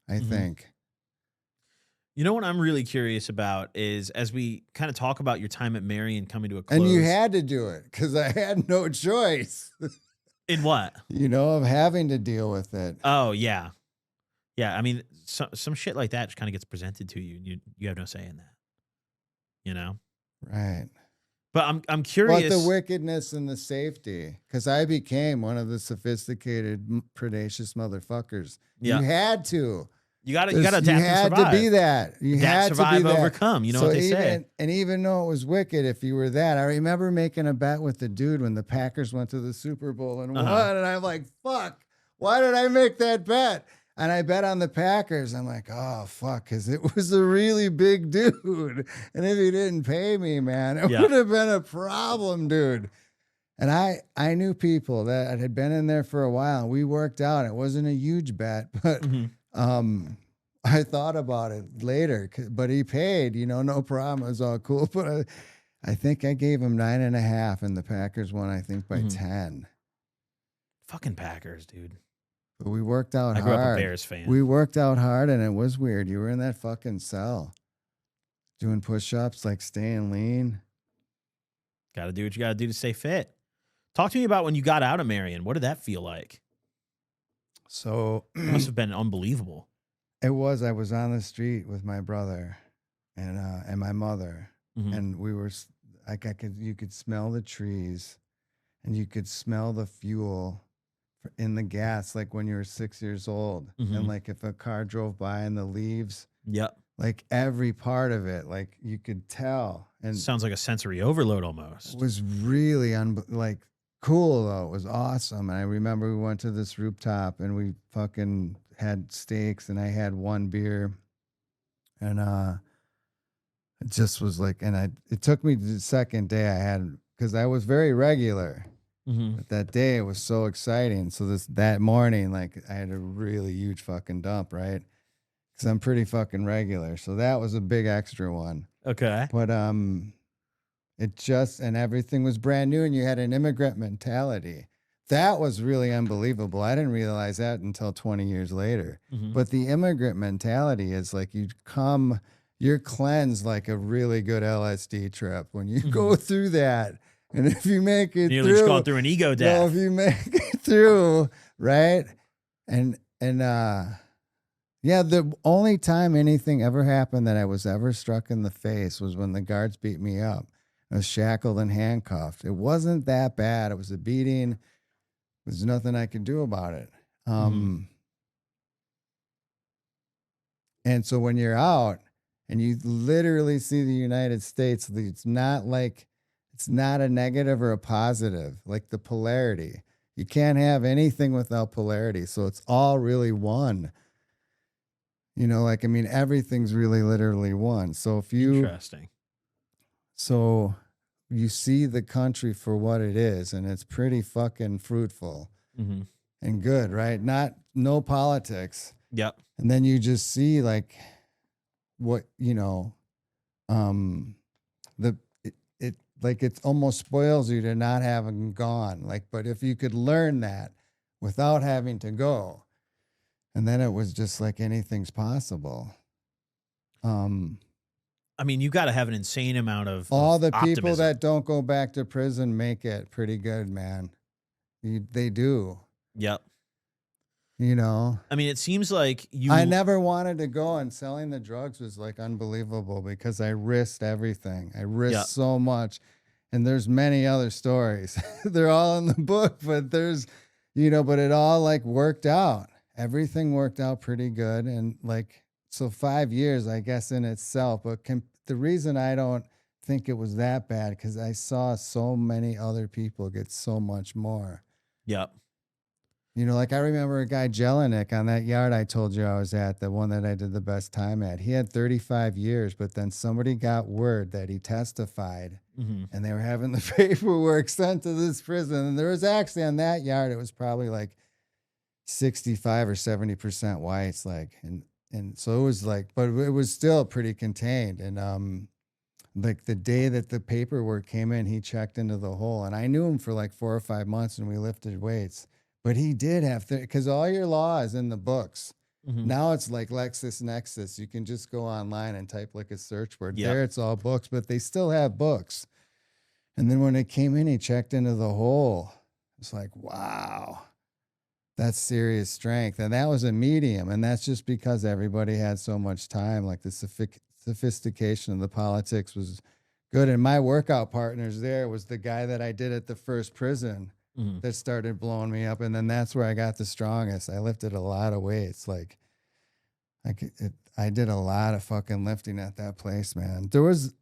I think. You know what I'm really curious about is, as we kind of talk about your time at Marion coming to a close. And you had to do it because I had no choice. In what? Of having to deal with it. Oh, yeah. Yeah, I mean, some shit like that just kind of gets presented to you. You have no say in that. Right. But I'm curious. But the wickedness and the safety, because I became one of the sophisticated, predacious motherfuckers. Yeah. You had to. You got to adapt and survive. You had to be that. You had survive, to be that. Overcome. You know what they say. And even though it was wicked, if you were that, I remember making a bet with the dude when the Packers went to the Super Bowl and won, and I'm like, fuck, why did I make that bet? And I bet on the Packers. I'm like, oh, fuck, because it was a really big dude. And if he didn't pay me, man, it would have been a problem, dude. And I knew people that had been in there for a while. And we worked out. It wasn't a huge bet, but I thought about it later. But he paid, no problem. It was all cool. But I think I gave him 9.5, and the Packers won, I think, by 10. Fucking Packers, dude. But we worked out hard. I grew up a Bears fan. We worked out hard, and it was weird. You were in that fucking cell doing push-ups, like staying lean. Got to do what you got to do to stay fit. Talk to me about when you got out of Marion. What did that feel like? So it must have been unbelievable. It was. I was on the street with my brother and my mother, and we were like, you could smell the trees, and you could smell the fuel in the gas, like when you were 6 years old. And like if a car drove by in the leaves, like every part of it, like you could tell. And sounds like a sensory overload almost. It was really like cool though. It was awesome. And I remember we went to this rooftop and we fucking had steaks and I had one beer. And it just was like, and it took me to the second day I had, because I was very regular. But that day it was so exciting. So that morning, like I had a really huge fucking dump, right? Because I'm pretty fucking regular. So that was a big extra one. Okay. But it just, and everything was brand new and you had an immigrant mentality. That was really unbelievable. I didn't realize that until 20 years later. But the immigrant mentality is like you're cleansed like a really good LSD trip when you go through that. And if you make it nearly just gone through an ego death. No, if you make it through, right? And yeah, the only time anything ever happened that I was ever struck in the face was when the guards beat me up. I was shackled and handcuffed. It wasn't that bad. It was a beating. There's nothing I could do about it. And so when you're out and you literally see the United States, it's not a negative or a positive, like the polarity. You can't have anything without polarity. So it's all really one. You know, like, I mean, everything's really literally one. So Interesting. So you see the country for what it is, and it's pretty fucking fruitful and good, right? No politics. Yep. And then you just see like what, you know, like it almost spoils you to not having gone. Like, but if you could learn that without having to go, and then it was just like anything's possible. I mean, you got to have an insane amount of all the optimism. People that don't go back to prison make it pretty good, man. They do. Yep. You know, I mean, it seems like I never wanted to go, and selling the drugs was like unbelievable because I risked everything. I risked so much. And there's many other stories. They're all in the book, but there's, you know, but it all like worked out. Everything worked out pretty good. And like, so 5 years, I guess, in itself. But the reason I don't think it was that bad, because I saw so many other people get so much more. Yep. You know, like I remember a guy, Jelinek, on that yard I told you I was at, the one that I did the best time at. He had 35 years, but then somebody got word that he testified, and they were having the paperwork sent to this prison. And there was actually on that yard, it was probably like 65 or 70% whites, like, and so it was like, but it was still pretty contained. And like the day that the paperwork came in, he checked into the hole, and I knew him for like 4 or 5 months, and we lifted weights. But he did have to, because all your law is in the books. Now it's like LexisNexis. You can just go online and type like a search word. There it's all books, but they still have books. And then when it came in, he checked into the hole. It's like, wow, that's serious strength. And that was a medium. And that's just because everybody had so much time. Like the sophistication of the politics was good. And my workout partners there was the guy that I did at the first prison. That started blowing me up, and then that's where I got the strongest. I lifted a lot of weights. Like, I did a lot of fucking lifting at that place, man. This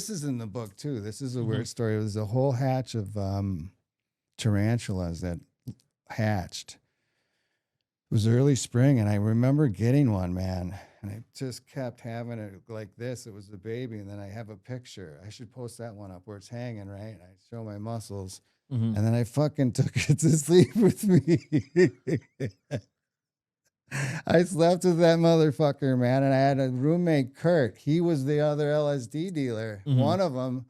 is in the book too. This is a weird story. It was a whole hatch of tarantulas that hatched. It was early spring, and I remember getting one, man. And I just kept having it like this. It was the baby. And then I have a picture. I should post that one up where it's hanging, right? I show my muscles. And then I fucking took it to sleep with me. I slept with that motherfucker, man. And I had a roommate, Kurt. He was the other LSD dealer. One of them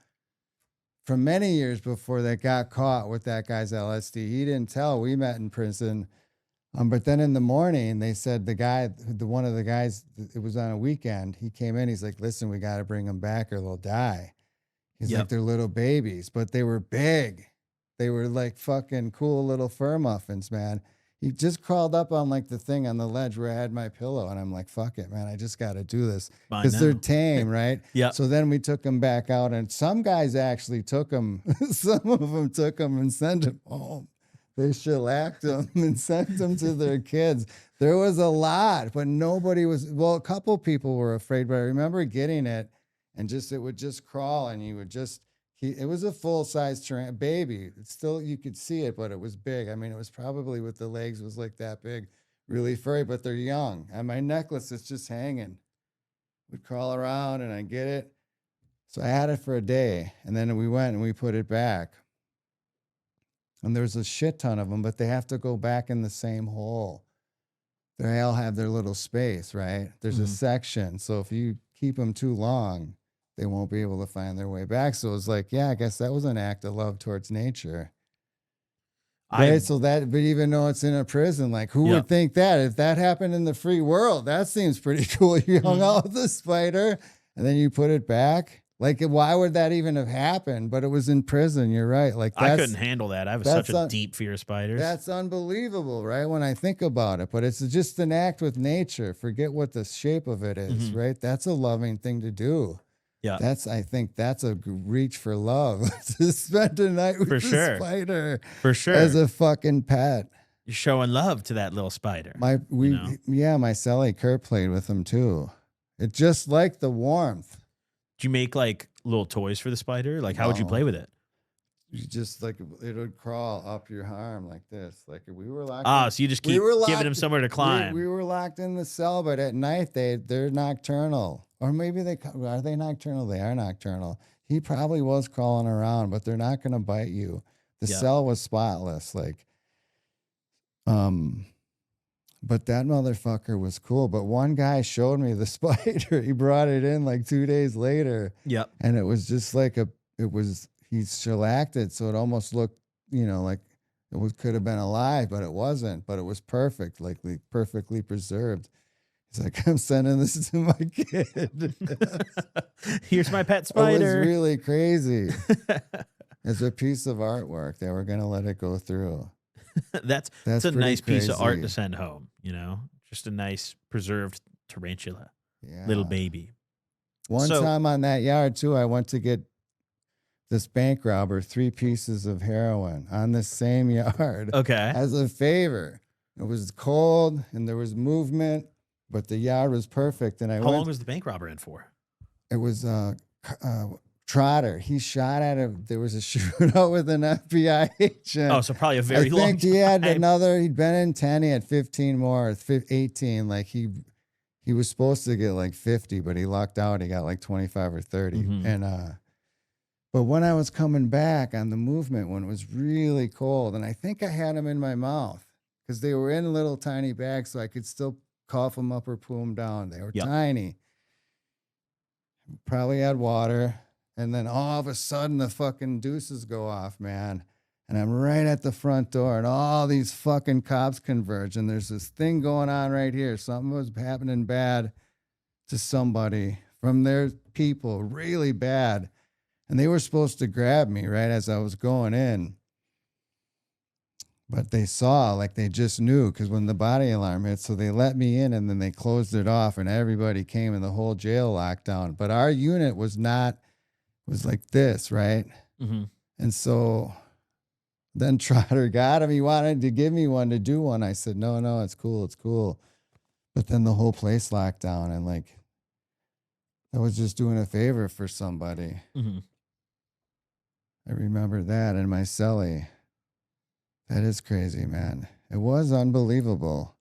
from many years before that got caught with that guy's LSD. He didn't tell. We met in prison. But then in the morning, they said one of the guys, it was on a weekend, he came in, he's like, listen, we got to bring them back or they'll die. He's like, they're little babies, but they were big. They were like fucking cool little fur muffins, man. He just crawled up on like the thing on the ledge where I had my pillow. And I'm like, fuck it, man. I just got to do this because they're tame, right? So then we took them back out, and some guys actually took them. Some of them took them and sent them home. They shellacked them and sent them to their kids. There was a lot, but nobody was. Well, a couple people were afraid, but I remember getting it, and it would just crawl, and you would just. It was a full-size baby. It's still, you could see it, but it was big. I mean, it was probably with the legs was like that big, really furry, but they're young. And my necklace is just hanging. Would crawl around, and I get it. So I had it for a day, and then we went and we put it back. And there's a shit ton of them, but they have to go back in the same hole. They all have their little space, right? There's a section. So if you keep them too long, they won't be able to find their way back. So it was like, yeah, I guess that was an act of love towards nature. Right. So but even though it's in a prison, like who would think that? If that happened in the free world, that seems pretty cool. You hung out with a spider and then you put it back. Like, why would that even have happened? But it was in prison. You're right. Like, I couldn't handle that. I have such a deep fear of spiders. That's unbelievable, right? When I think about it, but it's just an act with nature. Forget what the shape of it is, right? That's a loving thing to do. Yeah, I think that's a reach for love to spend a night with a spider, for sure, as a fucking pet. You're showing love to that little spider. My Sally Kurt played with him too. It just like the warmth. Did you make like little toys for the spider? Like, how would you play with it? You just like it would crawl up your arm like this. Like we were locked. So you just keep giving him somewhere to climb. We were locked in the cell, but at night they're nocturnal. Or maybe are they nocturnal? They are nocturnal. He probably was crawling around, but they're not going to bite you. The cell was spotless, like, but that motherfucker was cool. But one guy showed me the spider. He brought it in like 2 days later. Yep. And it was just like he shellacked it, so it almost looked, like could have been alive, but it wasn't. But it was perfect, like perfectly preserved. It's like, I'm sending this to my kid. Here's my pet spider. It was really crazy. It's a piece of artwork. They were going to let it go through. That's a nice piece of art to send home, just a nice preserved tarantula, little baby. One time on that yard, too, I went to get this bank robber 3 pieces of heroin on the same yard. Okay. As a favor. It was cold and there was movement. But the yard was perfect, and How long was the bank robber in for? It was Trotter. He shot at him. There was a shootout with an FBI agent. Oh, so probably a very long time. I think he had he'd been in 10, he had 15 more, 18. Like he was supposed to get like 50, but he lucked out. He got like 25 or 30. And but when I was coming back on the movement, when it was really cold, and I think I had them in my mouth because they were in little tiny bags, so I could still cough them up or pull them down. They were tiny. Probably had water. And then all of a sudden the fucking deuces go off, man. And I'm right at the front door and all these fucking cops converge. And there's this thing going on right here. Something was happening bad to somebody from their people, really bad. And they were supposed to grab me right as I was going in. But they saw, like they just knew, because when the body alarm hit, so they let me in and then they closed it off and everybody came and the whole jail locked down. But our unit was like this, right? And so then Trotter got him. He wanted to give me one to do one. I said, no, it's cool. But then the whole place locked down and like I was just doing a favor for somebody. I remember that in my cellie. That is crazy, man. It was unbelievable.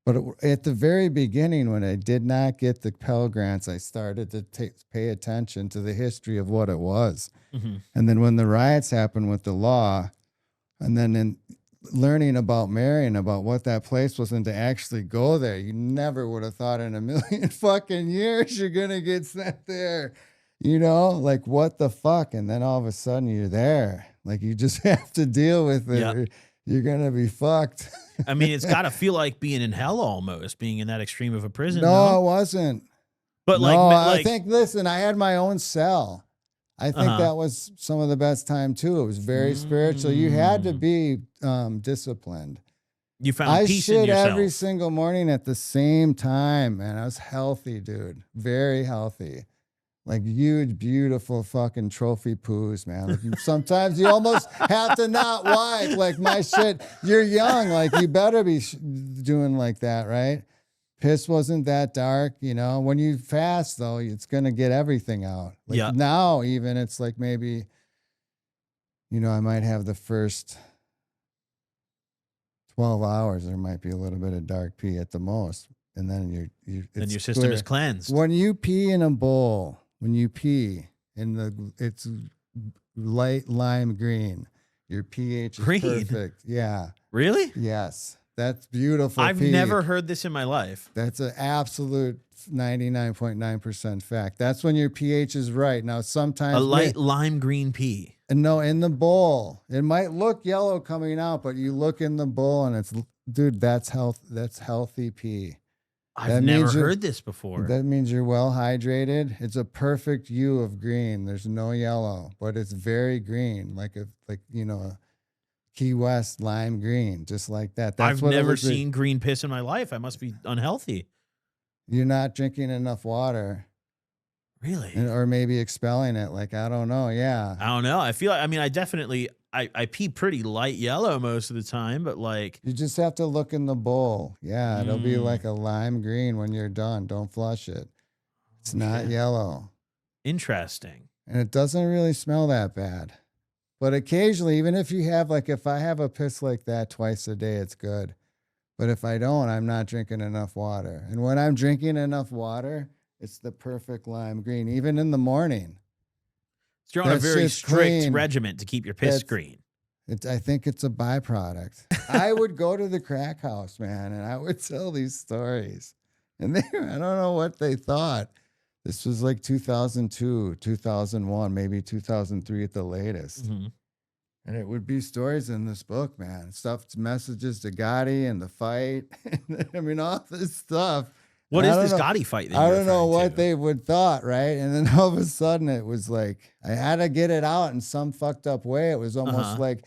But at the very beginning, when I did not get the Pell Grants, I started to pay attention to the history of what it was. And then when the riots happened with the law, and then in learning about Marion, about what that place was, and to actually go there, you never would have thought in a million fucking years you're going to get sent there. Like what the fuck? And then all of a sudden you're there. Like you just have to deal with it. Yep. You're going to be fucked. I mean, it's got to feel like being in hell almost, being in that extreme of a prison. No, it wasn't. But I think, listen, I had my own cell. I think that was some of the best time too. It was very spiritual. You had to be disciplined. You found peace in yourself. I shit every single morning at the same time, man. I was healthy, dude. Very healthy. like huge, beautiful fucking trophy poos, man. Like, sometimes you almost have to not wipe. Like my shit, you're young, like you better be doing like that, right? Piss wasn't that dark, you know. When you fast, though, it's gonna get everything out. Like now, even it's like maybe, you know, I might have the first 12 hours. There might be a little bit of dark pee at the most, and then then your system is cleansed. When you pee in a bowl, when you pee in it's light lime green. Your pH is perfect. Yeah. Really? Yes. That's beautiful. I've never heard this in my life. That's an absolute 99.9% fact. That's when your pH is right. Now, sometimes a light lime green pee. No, in the bowl. It might look yellow coming out, but you look in the bowl and it's, dude, that's healthy pee. I've never heard this before. That means you're well hydrated. It's a perfect hue of green. There's no yellow, but it's very green, like you know, a Key West lime green, just like that. I've never seen green piss in my life. I must be unhealthy. You're not drinking enough water. Really? Or maybe expelling it. Like, I don't know. Yeah. I don't know. I feel like, I mean, I pee pretty light yellow most of the time, but like. You just have to look in the bowl. Yeah. It'll be like a lime green when you're done. Don't flush it. It's not yellow. Interesting. And it doesn't really smell that bad. But occasionally, even if you have, like, if I have a piss like that twice a day, it's good. But if I don't, I'm not drinking enough water. And when I'm drinking enough water, it's the perfect lime green, even in the morning. So you're on a very strict regimen to keep your piss green. I think it's a byproduct. I would go to the crack house, man, and I would tell these stories. And I don't know what they thought. This was like 2002, 2001, maybe 2003 at the latest. Mm-hmm. And it would be stories in this book, man. Stuff, messages to Gotti and the fight. I mean, all this stuff. What is this Gotti fight? I don't know what they would thought, right? And then all of a sudden it was like, I had to get it out in some fucked up way. It was almost like,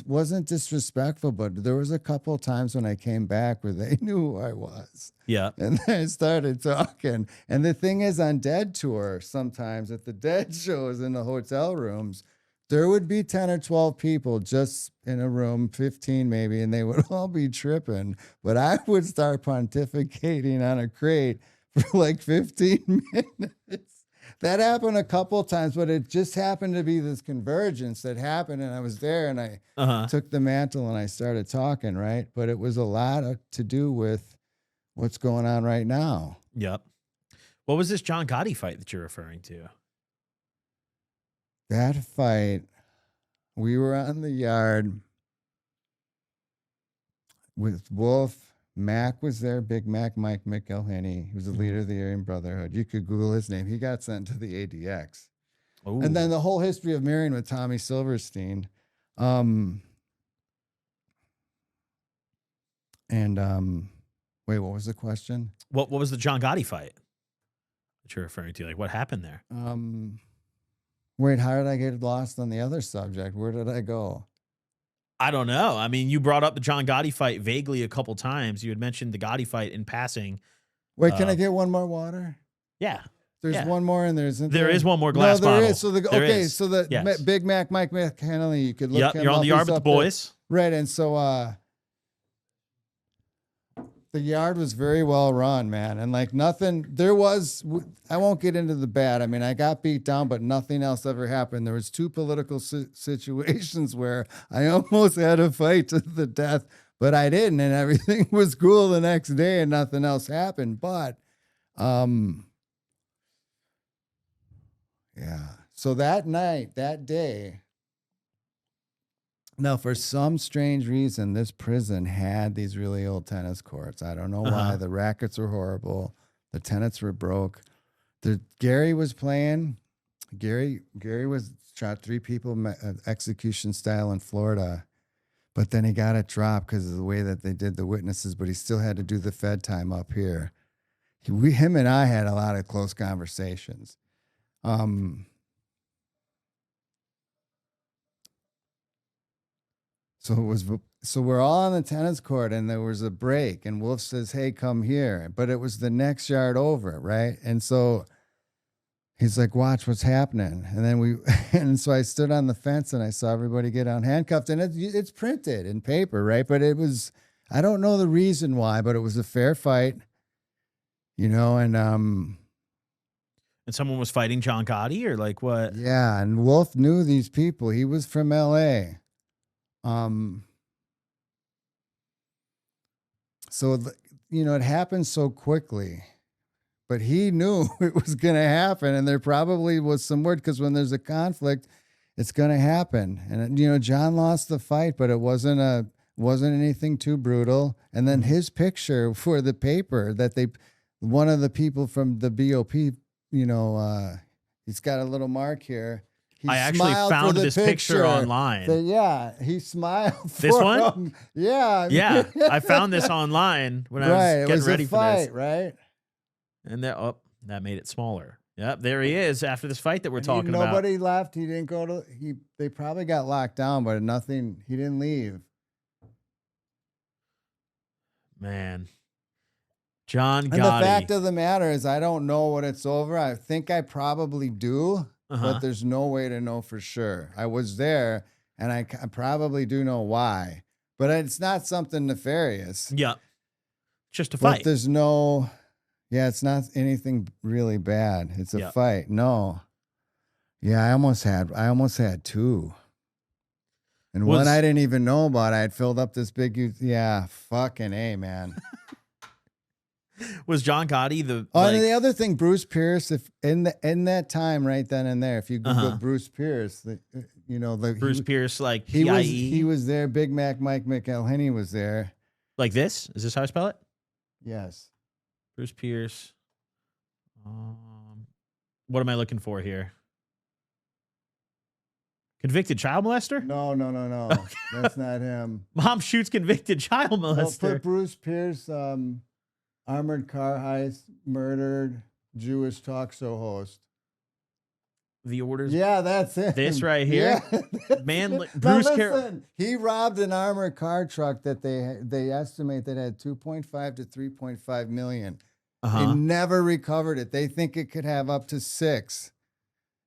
wasn't disrespectful, but there was a couple of times when I came back where they knew who I was. Yeah. And I started talking. And the thing is, on Dead Tour, sometimes at the Dead shows in the hotel rooms, there would be 10 or 12 people just in a room, 15 maybe, and they would all be tripping. But I would start pontificating on a crate for like 15 minutes. That happened a couple of times, but it just happened to be this convergence that happened, and I was there, and I took the mantle and I started talking, right? But it was a lot to do with what's going on right now. Yep. What was this John Gotti fight that you're referring to? That fight, we were on the yard with Wolf. Mac was there, Big Mac, Mike McElhenney. He was the leader of the Aryan Brotherhood. You could Google his name. He got sent to the ADX. Ooh. And then the whole history of Marion with Tommy Silverstein. Wait, what was the question? What was the John Gotti fight that you're referring to? Like, what happened there? Wait, how did I get lost on the other subject? Where did I go? I don't know. I mean, you brought up the John Gotti fight vaguely a couple times. You had mentioned the Gotti fight in passing. Wait, can I get one more water? Yeah. There's one more in there, isn't there? There is one more glass bottle. There is. So so the Big Mac, Mike McKenney, you could look him up. You're on the yard with the boys. Right, and so the yard was very well run, man. And like nothing, I won't get into the bad. I mean, I got beat down, but nothing else ever happened. There was two political situations where I almost had a fight to the death, but I didn't. And everything was cool the next day and nothing else happened. But, yeah. So that night, that day, now, for some strange reason, this prison had these really old tennis courts. I don't know why. The rackets were horrible. The tenants were broke. Gary was playing. Gary was shot 3 people execution style in Florida, but then he got it dropped because of the way that they did the witnesses, but he still had to do the Fed time up here. Him and I had a lot of close conversations. So we're all on the tennis court, and there was a break, and Wolf says, "Hey, come here." But it was the next yard over, right? And so he's like, watch what's happening. And then and so I stood on the fence and I saw everybody get handcuffed, and it's printed in paper, right? But it was, I don't know the reason why, but it was a fair fight, you know, and someone was fighting John Gotti, or like what? Yeah. And Wolf knew these people. He was from LA. So, you know, it happened so quickly. But he knew it was going to happen, and there probably was some word, because when there's a conflict, it's going to happen. And you know, John lost the fight, but it wasn't anything too brutal. And then his picture for the paper that one of the people from the BOP, you know, he's got a little mark here. I actually found this picture online. He smiled. This one? Him. Yeah. Yeah. I found this online when I was getting ready for this. Right. And that made it smaller. Yep, there he is after this fight that we're talking about. Nobody left. He didn't go they probably got locked down, but nothing. He didn't leave. Man. John Gotti. And the fact of the matter is, I don't know what it's over. I think I probably do, but there's no way to know for sure. I was there, and I probably do know why, but it's not something nefarious. Yeah. Just a fight. But there's no... Yeah, it's not anything really bad. It's a fight. No. Yeah, I almost had two. And one I didn't even know about. I had filled up this big, fucking A, man. Was John Gotti the... and the other thing, Bruce Pierce, if in that time right then and there, if you Google Bruce Pierce, you know... Bruce Pierce, like he was there. Big Mac Mike McElhenney was there. Like this? Is this how I spell it? Yes. Bruce Pierce. What am I looking for here? Convicted child molester? No. Okay. That's not him. Mom shoots convicted child molester. Put Bruce Pierce, armored car heist, murdered Jewish talk show host. The orders. Yeah, that's it. This right here. Yeah, man, Bruce Carroll. He robbed an armored car truck that they estimate that had 2.5 to 3.5 million. They never recovered it. They think it could have up to 6.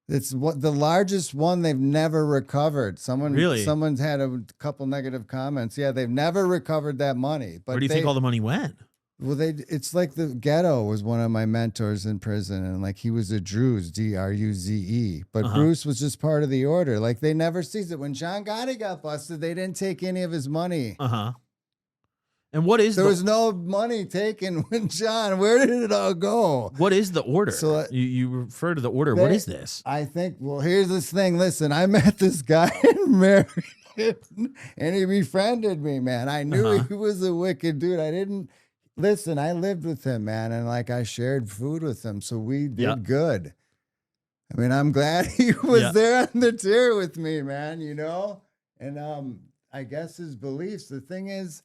It's the largest one they've never recovered. Someone's had a couple negative comments. Yeah, they've never recovered that money. But where do you think all the money went? Well, it's like the Ghetto was one of my mentors in prison, and like he was a Druze, Druze. But Bruce was just part of the order. Like they never seized it. When John Gotti got busted, they didn't take any of his money. And what is there was no money taken when John? Where did it all go? What is the order? So you refer to the order. What is this? I think. Well, here's this thing. Listen, I met this guy in Marion, and he befriended me. Man, I knew he was a wicked dude. I didn't. Listen, I lived with him, man, and like I shared food with him, so we did good. I mean, I'm glad he was there on the tier with me, man, you know? And I guess his beliefs, the thing is,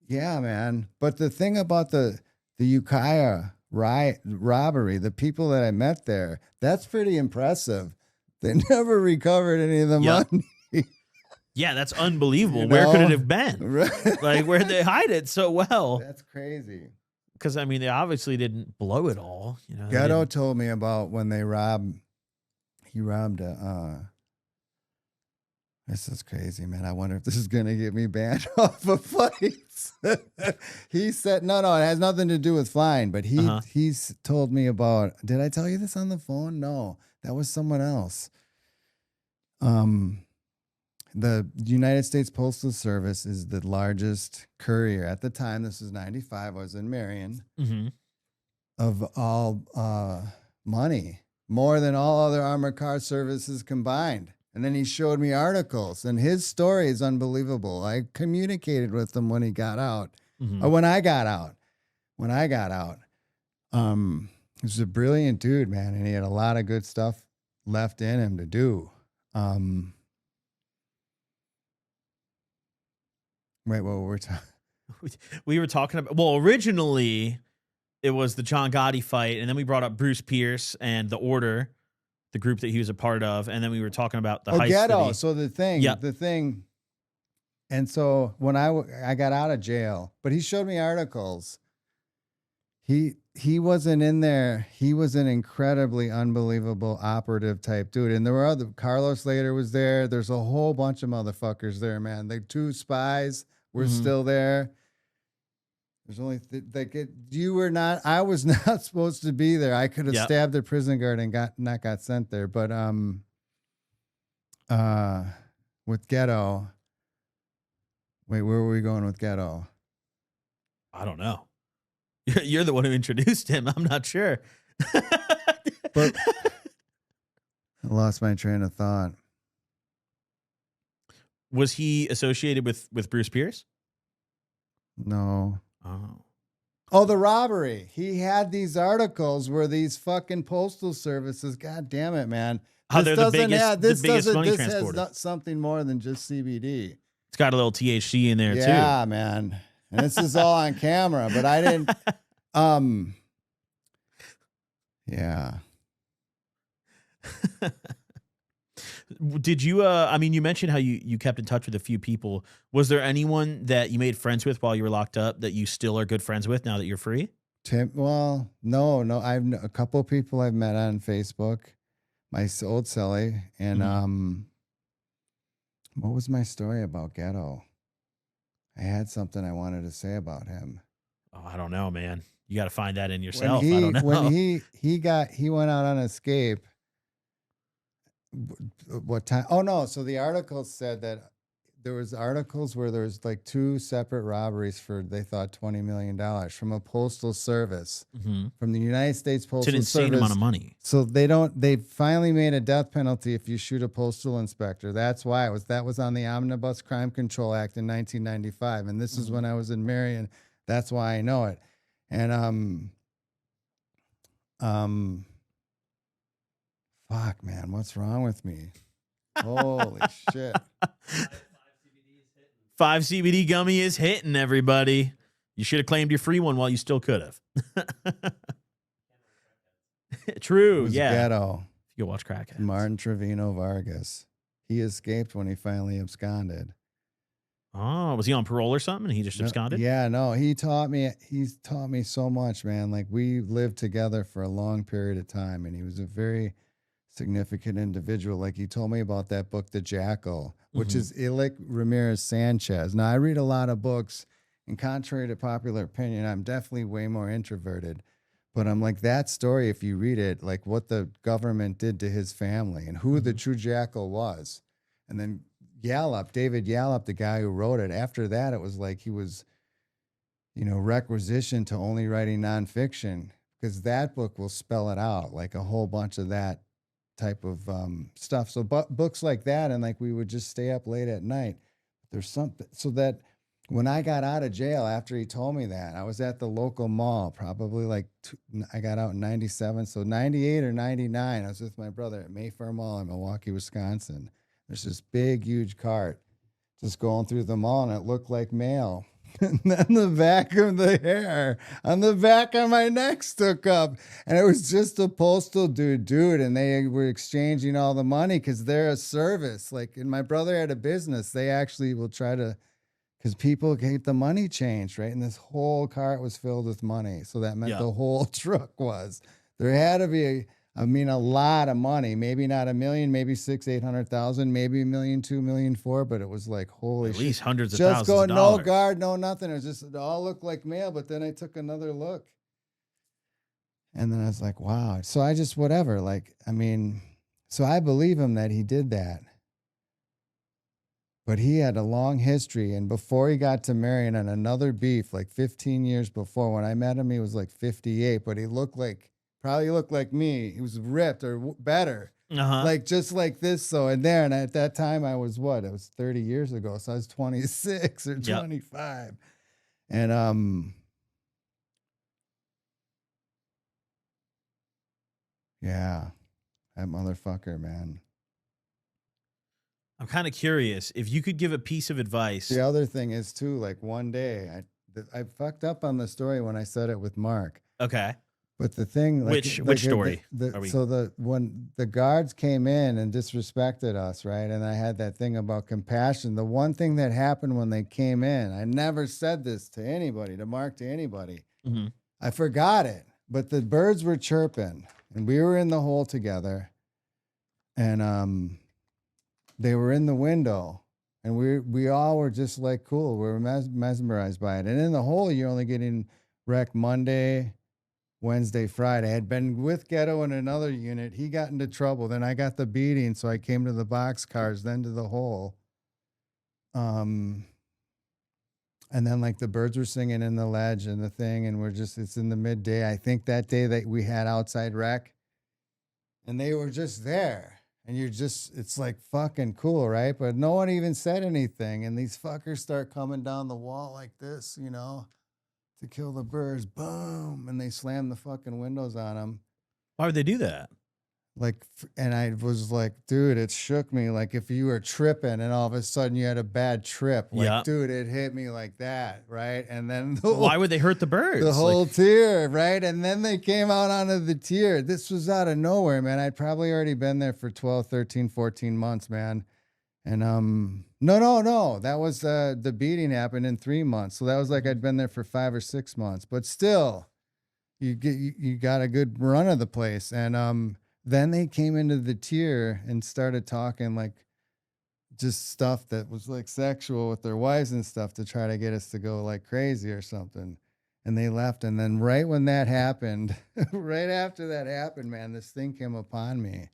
yeah, man. But the thing about the Ukiah robbery, the people that I met there, that's pretty impressive. They never recovered any of the money. Yeah, that's unbelievable. You know? Where could it have been? Right. Like, where'd they hide it so well? That's crazy. Because, I mean, they obviously didn't blow it all. You know, Ghetto told me about when he robbed this is crazy, man. I wonder if this is going to get me banned off of fights. He said, no, it has nothing to do with flying, but he's told me about, did I tell you this on the phone? No, that was someone else. The United States Postal Service is the largest courier at the time. This was 95. I was in Marion of all money, more than all other armored car services combined. And then he showed me articles, and his story is unbelievable. I communicated with him when he got out, or when I got out. He was a brilliant dude, man, and he had a lot of good stuff left in him to do. Wait, what were we talking? We were talking about, well, originally it was the John Gotti fight, and then we brought up Bruce Pierce and the Order, the group that he was a part of, and then we were talking about the heist. Ghetto. So the thing. And so when I got out of jail, but he showed me articles. he wasn't in there. He was an incredibly unbelievable operative type dude. And there were other, Carlos Slater was there. There's a whole bunch of motherfuckers there, man. The 2 spies were still there. There's only you were not. I was not supposed to be there. I could have stabbed the prison guard and got sent there. But with Ghetto, wait, where were we going with Ghetto? I don't know. You're the one who introduced him. I'm not sure. But I lost my train of thought. Was he associated with Bruce Pierce? No. Oh, the robbery. He had these articles where these fucking postal services, God damn it, man. How they're the biggest money transporter. Has something more than just CBD. It's got a little THC in there too. Yeah, man. And this is all on camera, but I didn't yeah. Did you I mean, you mentioned how you kept in touch with a few people. Was there anyone that you made friends with while you were locked up that you still are good friends with now that you're free? Well, no. I've a couple of people I've met on Facebook. My old celly. And what was my story about Ghetto? I had something I wanted to say about him. Oh, I don't know, man. You got to find that in yourself. I don't know. When he went out on escape. What time? Oh no! So the article said that there was articles where there's like 2 separate robberies for they thought $20 million from a postal service from the United States Postal Service. It's an insane amount of money. So they finally made a death penalty if you shoot a postal inspector. That's why that was on the Omnibus Crime Control Act in 1995, and this is when I was in Marion. That's why I know it, and fuck, man, what's wrong with me? Holy shit. 5 CBD gummy is hitting, everybody. You should have claimed your free one while you still could have. True, yeah. Ghetto. You go watch Crackheads. Martin Trevino Vargas. He escaped when he finally absconded. Oh, was he on parole or something? And he just absconded? Yeah, no. He's taught me so much, man. Like, we lived together for a long period of time, and he was a very significant individual. Like, he told me about that book, The Jackal, which is Ilic Ramirez Sanchez. Now, I read a lot of books, and contrary to popular opinion, I'm definitely way more introverted. But I'm like, that story, if you read it, like what the government did to his family and who the true jackal was. And then David Yallop, the guy who wrote it, after that, it was like he was, requisitioned to only writing nonfiction, because that book will spell it out, like a whole bunch of that type of stuff. So books like that, and like we would just stay up late at night. There's something, so that when I got out of jail, after he told me that, I was at the local mall, probably I got out in 97. So 98 or 99, I was with my brother at Mayfair Mall in Milwaukee, Wisconsin. There's this big, huge cart just going through the mall, and it looked like mail. And then the back of the hair on the back of my neck stuck up. And it was just a postal dude. And they were exchanging all the money because they're a service. Like, and my brother had a business. They actually will try to, because people get the money changed, right? And this whole cart was filled with money. So that meant the whole truck was. There had to be a lot of money. Maybe not $1 million, maybe 600,000-800,000, maybe $1 million, $2 million, $4 million. But it was like, holy shit. At least hundreds of thousands of dollars. No guard, no nothing. It was just, it all looked like mail. But then I took another look. And then I was like, wow. So I just, whatever. So I believe him that he did that. But he had a long history. And before he got to Marion on another beef, like 15 years before, when I met him, he was like 58. But he probably looked like me. He was ripped or better. Like, just like this. So, and at that time, I was what? It was 30 years ago. So I was 26 or 25. And, yeah, that motherfucker, man. I'm kind of curious if you could give a piece of advice. The other thing is too, like one day I fucked up on the story when I said it with Mark. Okay. But the thing, which story? When the guards came in and disrespected us, right? And I had that thing about compassion. The one thing that happened when they came in, I never said this to anybody, to Mark, to anybody. I forgot it. But the birds were chirping, and we were in the hole together, and they were in the window, and we all were just like cool. We were mesmerized by it. And in the hole, you're only getting wrecked Monday, Wednesday, Friday. I had been with Ghetto in another unit. He got into trouble. Then I got the beating, so I came to the boxcars, then to the hole. And then like the birds were singing in the ledge and the thing, and it's in the midday. I think that day that we had outside rec, and they were just there, and it's like fucking cool, right? But no one even said anything, and these fuckers start coming down the wall like this, to kill the birds. Boom, and they slam the fucking windows on them. Why would they do that? And I was like, dude, it shook me. Like if you were tripping and all of a sudden you had a bad trip, dude, it hit me like that. Right. And then why would they hurt the birds? The whole tier. Right. And then they came out onto the tier. This was out of nowhere, man. I'd probably already been there for 12, 13, 14 months, man. And, no. That was, the beating happened in 3 months. So that was like, I'd been there for 5 or 6 months, but still you got a good run of the place. And, then they came into the tier and started talking like just stuff that was like sexual with their wives and stuff to try to get us to go like crazy or something. And they left. And then right when that happened, right after that happened, man, this thing came upon me.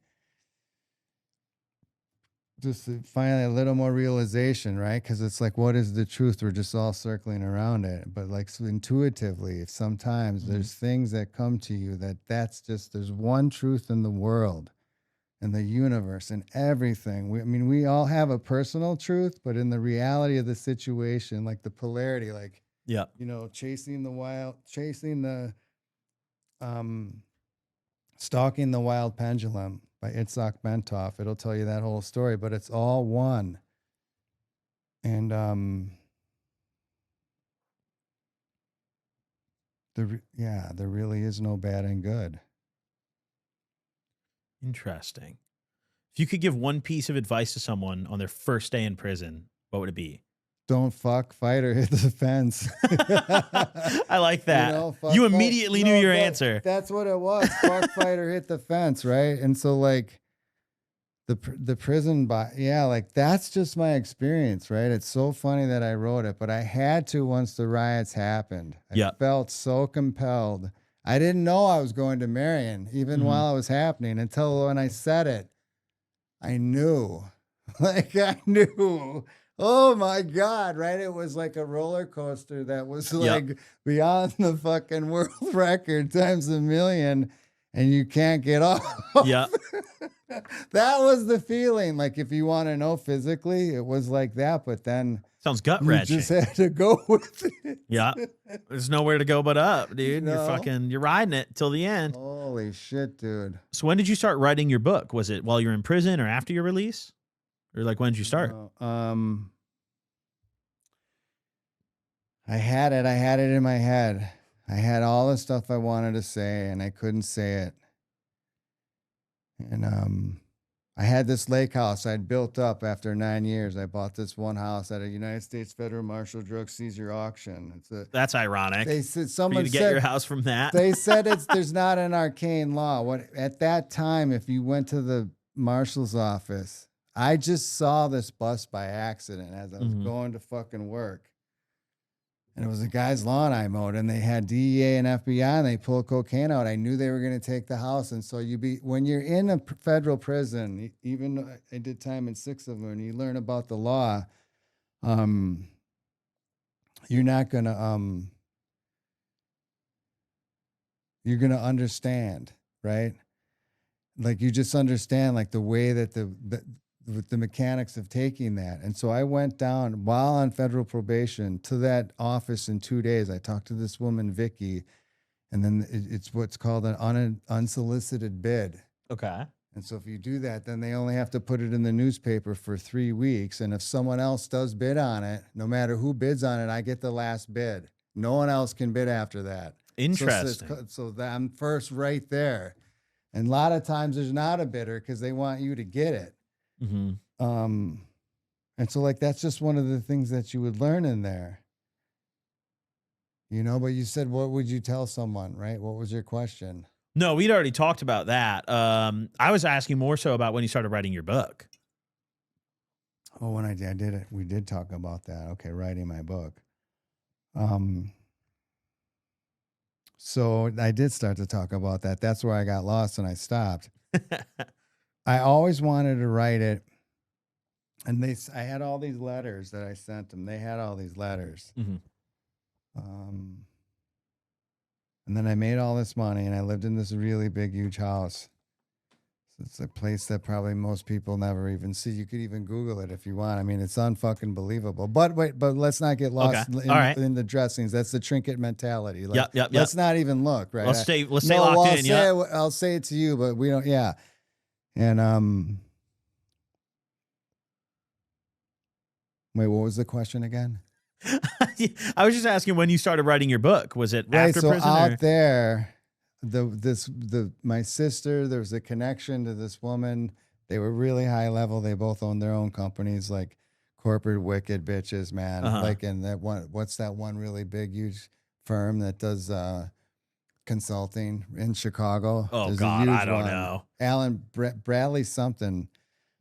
Just finally a little more realization, right? Because it's like, what is the truth? We're just all circling around it. But like so intuitively, sometimes there's things that come to you there's one truth in the world and the universe and everything. We all have a personal truth, but in the reality of the situation, like the polarity, like, stalking the wild pendulum by Itzhak Bentov. It'll tell you that whole story, but it's all one. And there really is no bad and good. Interesting. If you could give one piece of advice to someone on their first day in prison, what would it be? Don't fuck, fight, or hit the fence. I like that. You immediately knew your answer. That's what it was. Fuck, fight, or hit the fence, right? And so, like, the prison, like, that's just my experience, right? It's so funny that I wrote it, but I had to once the riots happened. I felt so compelled. I didn't know I was going to Marion, even while it was happening, until when I said it, I knew. Like, I knew. Oh my God, right? It was like a roller coaster that was like beyond the fucking world record times a million, and you can't get off. Yeah. That was the feeling. Like, if you want to know physically, it was like that, but then sounds gut wrenching. You just had to go with it. Yeah. There's nowhere to go but up, dude. You're riding it till the end. Holy shit, dude. So when did you start writing your book? Was it while you're in prison or after your release? Or like, when did you start? I had it in my head. I had all the stuff I wanted to say, and I couldn't say it. And I had this lake house I'd built up after 9 years. I bought this one house at a United States Federal Marshal Drug Seizure auction. That's ironic. They said someone to get your house from that. They said there's not an arcane law. At that time, if you went to the marshal's office, I just saw this bus by accident as I was going to fucking work. And it was a guy's lawn I mowed, and they had DEA and FBI, and they pulled cocaine out. I knew they were going to take the house. And so when you're in a federal prison, even though I did time in 6 of them, and you learn about the law, you're not going to, you're going to understand, right? Like, you just understand, like, the way that the mechanics of taking that. And so I went down while on federal probation to that office in 2 days. I talked to this woman, Vicky, and then it's what's called an unsolicited bid. Okay. And so if you do that, then they only have to put it in the newspaper for 3 weeks. And if someone else does bid on it, no matter who bids on it, I get the last bid. No one else can bid after that. Interesting. So I'm first right there. And a lot of times there's not a bidder because they want you to get it. Mm-hmm. And so, like, that's just one of the things that you would learn in there. You know, but you said, what would you tell someone, right? What was your question? No, we'd already talked about that. I was asking more so about when you started writing your book. Oh, when I did it, we did talk about that. Okay, writing my book. So I did start to talk about that. That's where I got lost and I stopped. I always wanted to write it. And I had all these letters that I sent them. They had all these letters. Mm-hmm. And then I made all this money and I lived in this really big, huge house. So it's a place that probably most people never even see. You could even Google it if you want. I mean, it's unfucking believable. But wait, but let's not get lost in the dressings. That's the trinket mentality. Like, yep. Let's not even look, right? Let's stay locked in. I'll say it to you, but we don't. Yeah. And wait, what was the question again? I was just asking when you started writing your book. Was it right, after so prison? Out there, my sister, there was a connection to this woman. They were really high level. They both owned their own companies, like corporate wicked bitches, man. Like in that one, what's that one really big, huge firm that does consulting in Chicago? Oh, There's God, I don't know. Alan Bradley something.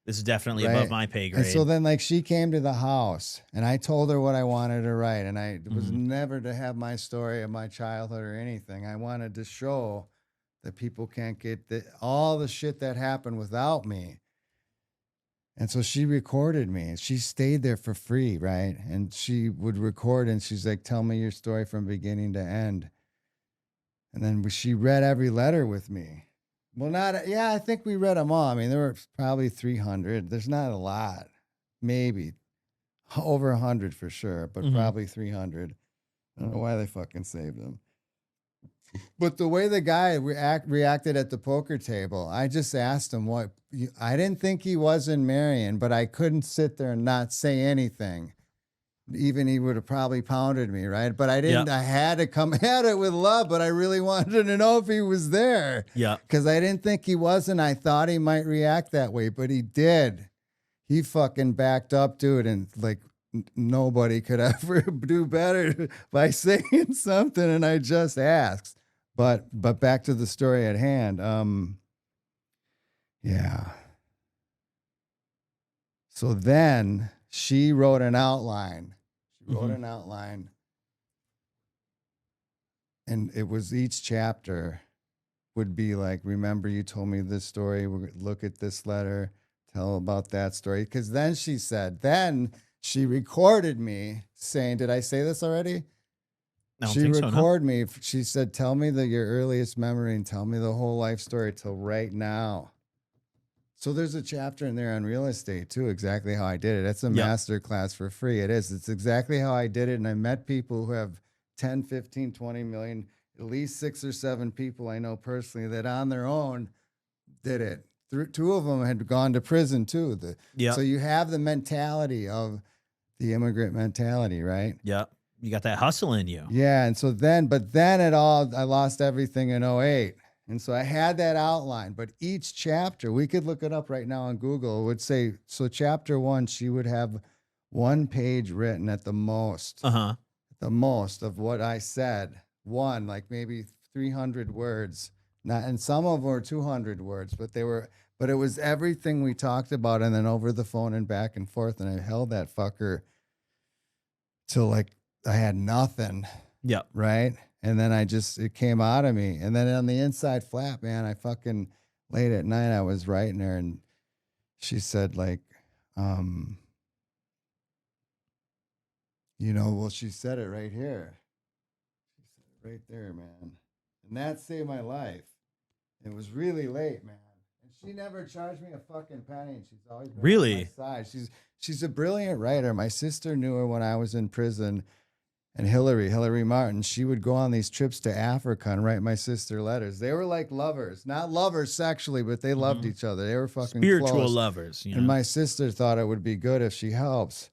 This is definitely above my pay grade. And so then, like, she came to the house, and I told her what I wanted to write, and I was never to have my story of my childhood or anything. I wanted to show that people can't get all the shit that happened without me. And so she recorded me. She stayed there for free, right? And she would record, and she's like, "Tell me your story from beginning to end." And then she read every letter with me. Well, I think we read them all. I mean, there were probably 300. There's not a lot. Maybe over 100 for sure, but probably 300. I don't know why they fucking saved them. But the way the guy reacted at the poker table, I just asked him I didn't think he was in Marion, but I couldn't sit there and not say anything. Even he would have probably pounded me, right? But I didn't. Yep. I had to come at it with love, but I really wanted to know if he was there. Yeah. Because I didn't think he was, and I thought he might react that way, but he did. He fucking backed up, dude, and like nobody could ever do better by saying something, and I just asked. But back to the story at hand. Yeah. So then she wrote an outline. Wrote an outline, and it was each chapter would be like, remember you told me this story, look at this letter, tell about that story. Because then she recorded me saying, did I say this already? She recorded me. She said, tell me your earliest memory and tell me the whole life story till right now. So there's a chapter in there on real estate too, exactly how I did it. That's a master class for free. It is. It's exactly how I did it. And I met people who have 10, 15, 20 million, at least 6 or 7 people I know personally that on their own did it. 2 of them had gone to prison too. So you have the mentality of the immigrant mentality, right? Yeah. You got that hustle in you. Yeah. And so I lost everything in 2008. And so I had that outline, but each chapter, we could look it up right now on Google, would say, so chapter 1, she would have 1 page written at the most. The most of what I said. One, like maybe 300 words. And some of them were 200 words, but it was everything we talked about, and then over the phone and back and forth. And I held that fucker till like I had nothing. Yeah. Right. And then it came out of me. And then on the inside flap, man, I fucking late at night, I was writing her, and she said like, she said it right here. She said it right there, man. And that saved my life. It was really late, man. And she never charged me a fucking penny. And she's always been on my side. She's a brilliant writer. My sister knew her when I was in prison. And Hillary Martin, she would go on these trips to Africa and write my sister letters. They were like lovers, not lovers sexually, but they loved each other. They were fucking spiritual close. Lovers. And my sister thought it would be good if she helps.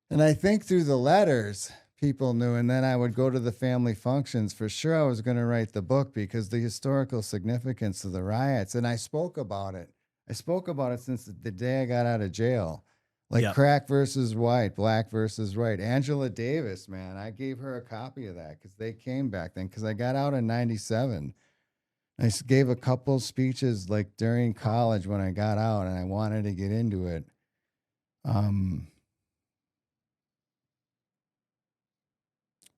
And I think through the letters, people knew. And then I would go to the family functions. For sure, I was going to write the book because the historical significance of the riots. And I spoke about it. I spoke about it since the day I got out of jail. Like crack versus white, black versus white. Angela Davis, man, I gave her a copy of that because they came back then. Because I got out in '97. I gave a couple speeches like during college when I got out, and I wanted to get into it.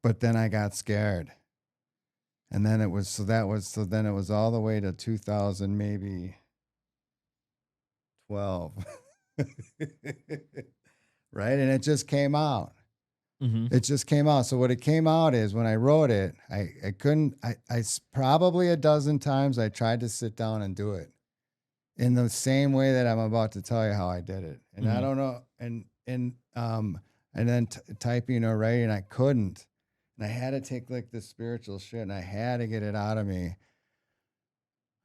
But then I got scared. And then it was then it was all the way to 2000, maybe 12. Right? And it just came out. It just came out. So what it came out is when I wrote it, I couldn't, I probably a dozen times I tried to sit down and do it in the same way that I'm about to tell you how I did it. And I don't know, and then typing or writing, I couldn't. And I had to take like this spiritual shit and I had to get it out of me. I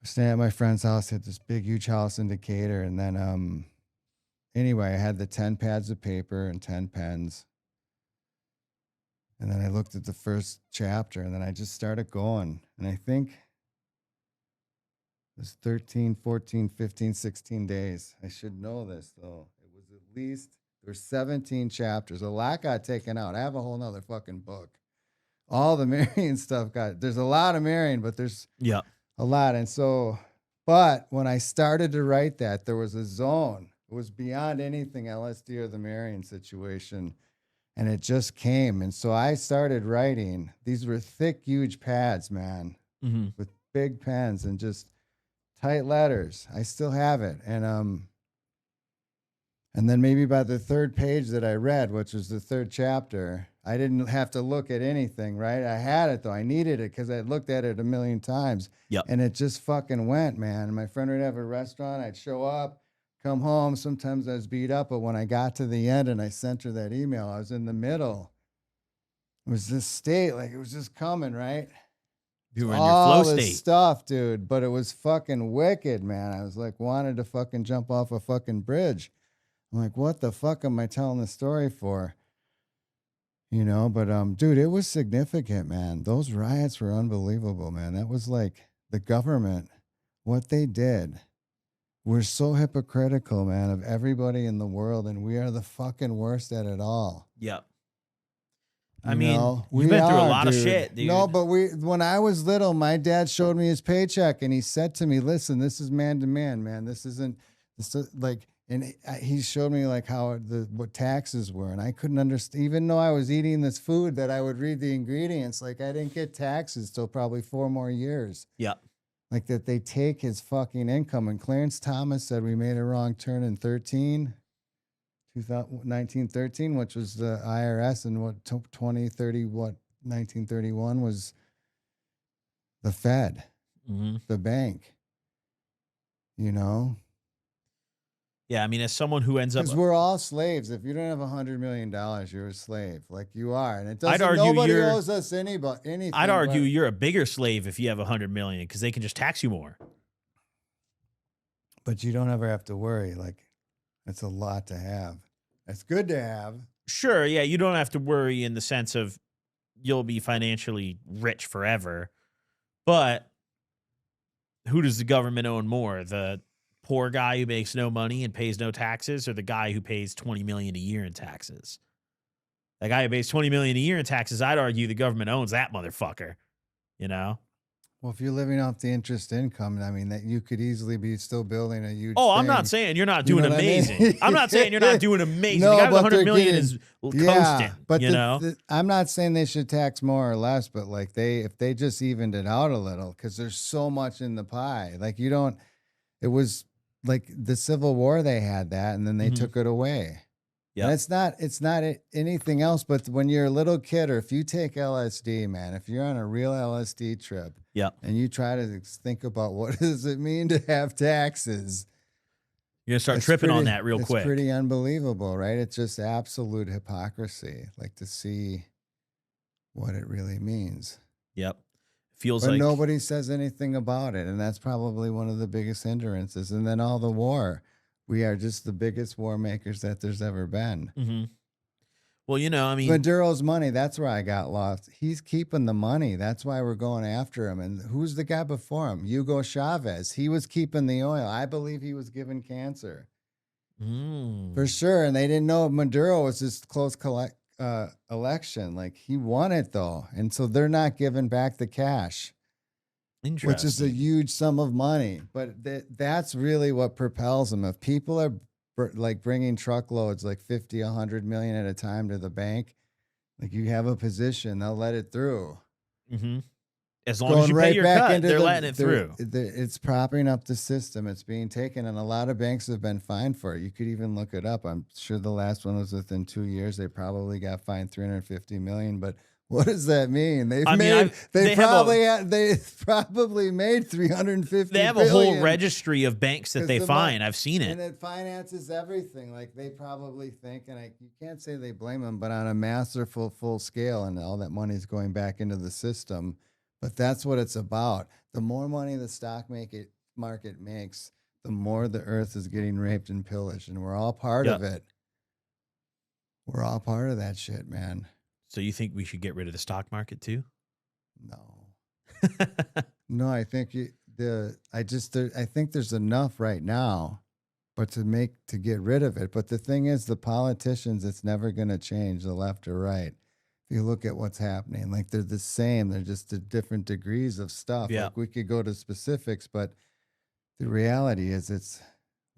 was staying at my friend's house, had this big, huge house in Decatur. And then, anyway, I had the 10 pads of paper and 10 pens. And then I looked at the first chapter and then I just started going. And I think it was 13, 14, 15, 16 days. I should know this though. It was at least, there were 17 chapters. A lot got taken out. I have a whole nother fucking book. All the Marion stuff there's a lot of Marion, but there's a lot. And so, but when I started to write that, there was a zone. It was beyond anything LSD or the Marion situation. And it just came. And so I started writing. These were thick, huge pads, man, with big pens and just tight letters. I still have it. And then maybe by the third page that I read, which was the third chapter, I didn't have to look at anything, right? I had it, though. I needed it because I had looked at it a million times. And it just fucking went, man. My friend would have a restaurant. I'd show up, come home. Sometimes I was beat up. But when I got to the end and I sent her that email, I was in the middle. It was this state. Like, it was just coming, right? You were in your flow All this state. stuff, dude. But it was fucking wicked, man. I was like, wanted to fucking jump off a fucking bridge. I'm like, what the fuck am I telling the story for? You know, but dude, it was significant, man. Those riots were unbelievable, man. That was like the government, what they did. We're so hypocritical, man, of everybody in the world, and we are the fucking worst at it all. Yep. I mean, you've been through a lot of shit, dude. No, but when I was little, my dad showed me his paycheck, and he said to me, "Listen, this is man to man, man. This isn't like." And he showed me like how what taxes were, and I couldn't understand. Even though I was eating this food, that I would read the ingredients. Like I didn't get taxes till probably 4 more years. Yeah, like that they take his fucking income. And Clarence Thomas said we made a wrong turn in 1913, which was the IRS, and what 1931 was the Fed, the bank. You know. Yeah, I mean, as someone who ends up, because we're all slaves. If you don't have $100 million, you're a slave, like you are, and it doesn't. I'd argue nobody owes us anything. I'd argue you're a bigger slave if you have $100 million because they can just tax you more. But you don't ever have to worry. Like, it's a lot to have. It's good to have. Sure, yeah, you don't have to worry in the sense of you'll be financially rich forever. But who does the government own more? The poor guy who makes no money and pays no taxes, or the guy who pays $20 million a year in taxes? The guy who pays $20 million a year in taxes, I'd argue the government owns that motherfucker. You know? Well, if you're living off the interest income, I mean, that you could easily be still building a huge. Oh, thing. I'm not saying you're not doing amazing. I mean? I'm not saying you're not doing amazing. No, the guy with but $100 million is coasting. But you know, I'm not saying they should tax more or less, but like if they just evened it out a little, because there's so much in the pie. Like you don't. It was like the Civil War. They had that, and then they took it away. Yeah, it's not anything else. But when you're a little kid, or if you take LSD, man, if you're on a real LSD trip, and you try to think about what does it mean to have taxes, you're gonna start tripping on that real quick. It's pretty unbelievable, right? It's just absolute hypocrisy. Like to see what it really means. Yep. But nobody says anything about it, and that's probably one of the biggest hindrances. And then all the war. We are just the biggest war makers that there's ever been. Mm-hmm. Well, you know, I mean, Maduro's money, that's where I got lost. He's keeping the money. That's why we're going after him. And who's the guy before him? Hugo Chavez. He was keeping the oil. I believe he was given cancer. For For sure. And they didn't know Maduro was this close election. Like, he won it, though. And so they're not giving back the cash, which is a huge sum of money. But that's really what propels them. If people are like bringing truckloads, like 50, 100 million at a time to the bank, like, you have a position, they'll let it through. Mm-hmm. As long as you pay your cut, they're letting it through. It's propping up the system. It's being taken, and a lot of banks have been fined for it. You could even look it up. I'm sure the last one was within 2 years. They probably got fined $350 million. But what does that mean? They probably made $350. They have a whole registry of banks that they fine. I've seen it, and it finances everything. Like, they probably think, and you can't say they blame them, but on a masterful full scale, and all that money is going back into the system. But that's what it's about. The more money the stock market makes, the more the earth is getting raped and pillaged. And we're all part of it. We're all part of that shit, man. So you think we should get rid of the stock market too? No. No, I think I think there's enough right now, but to get rid of it. But the thing is, the politicians, it's never going to change, the left or right. If you look at what's happening, like, they're the same. They're just at different degrees of stuff. Yeah. Like, we could go to specifics, but the reality is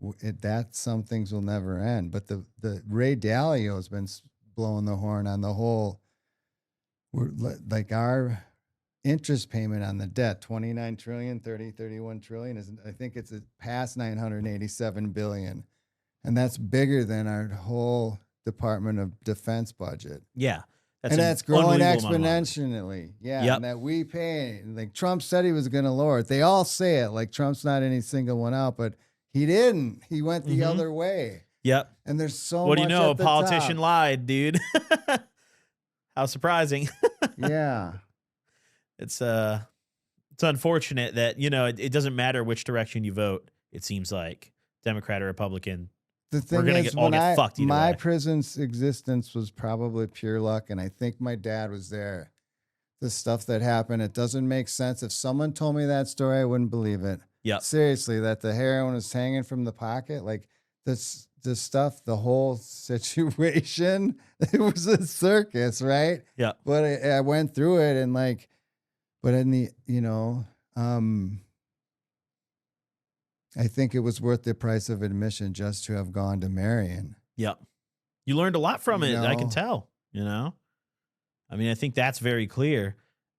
that some things will never end. But the Ray Dalio has been blowing the horn on the whole, like, our interest payment on the debt, 29 trillion, 31 trillion, I think it's past 987 billion. And that's bigger than our whole Department of Defense budget. Yeah. That's growing exponentially. Yeah. Yep. And that we pay. Like, Trump said he was going to lower it. They all say it. Like, Trump's not any single one out, but he didn't. He went the other way. Yep. And there's so much. What do you know? A politician lied, dude. How surprising. Yeah. It's unfortunate that, it doesn't matter which direction you vote. It seems like Democrat or Republican. The thing is, my prison's existence was probably pure luck, and I think my dad was there. The stuff that happened, it doesn't make sense. If someone told me that story, I wouldn't believe it. Yeah, seriously, that the heroin was hanging from the pocket, like the stuff, the whole situation, it was a circus, right? Yeah. But I went through it, and but in the, I think it was worth the price of admission just to have gone to Marion. Yep. You learned a lot from it. I can tell, I mean, I think that's very clear.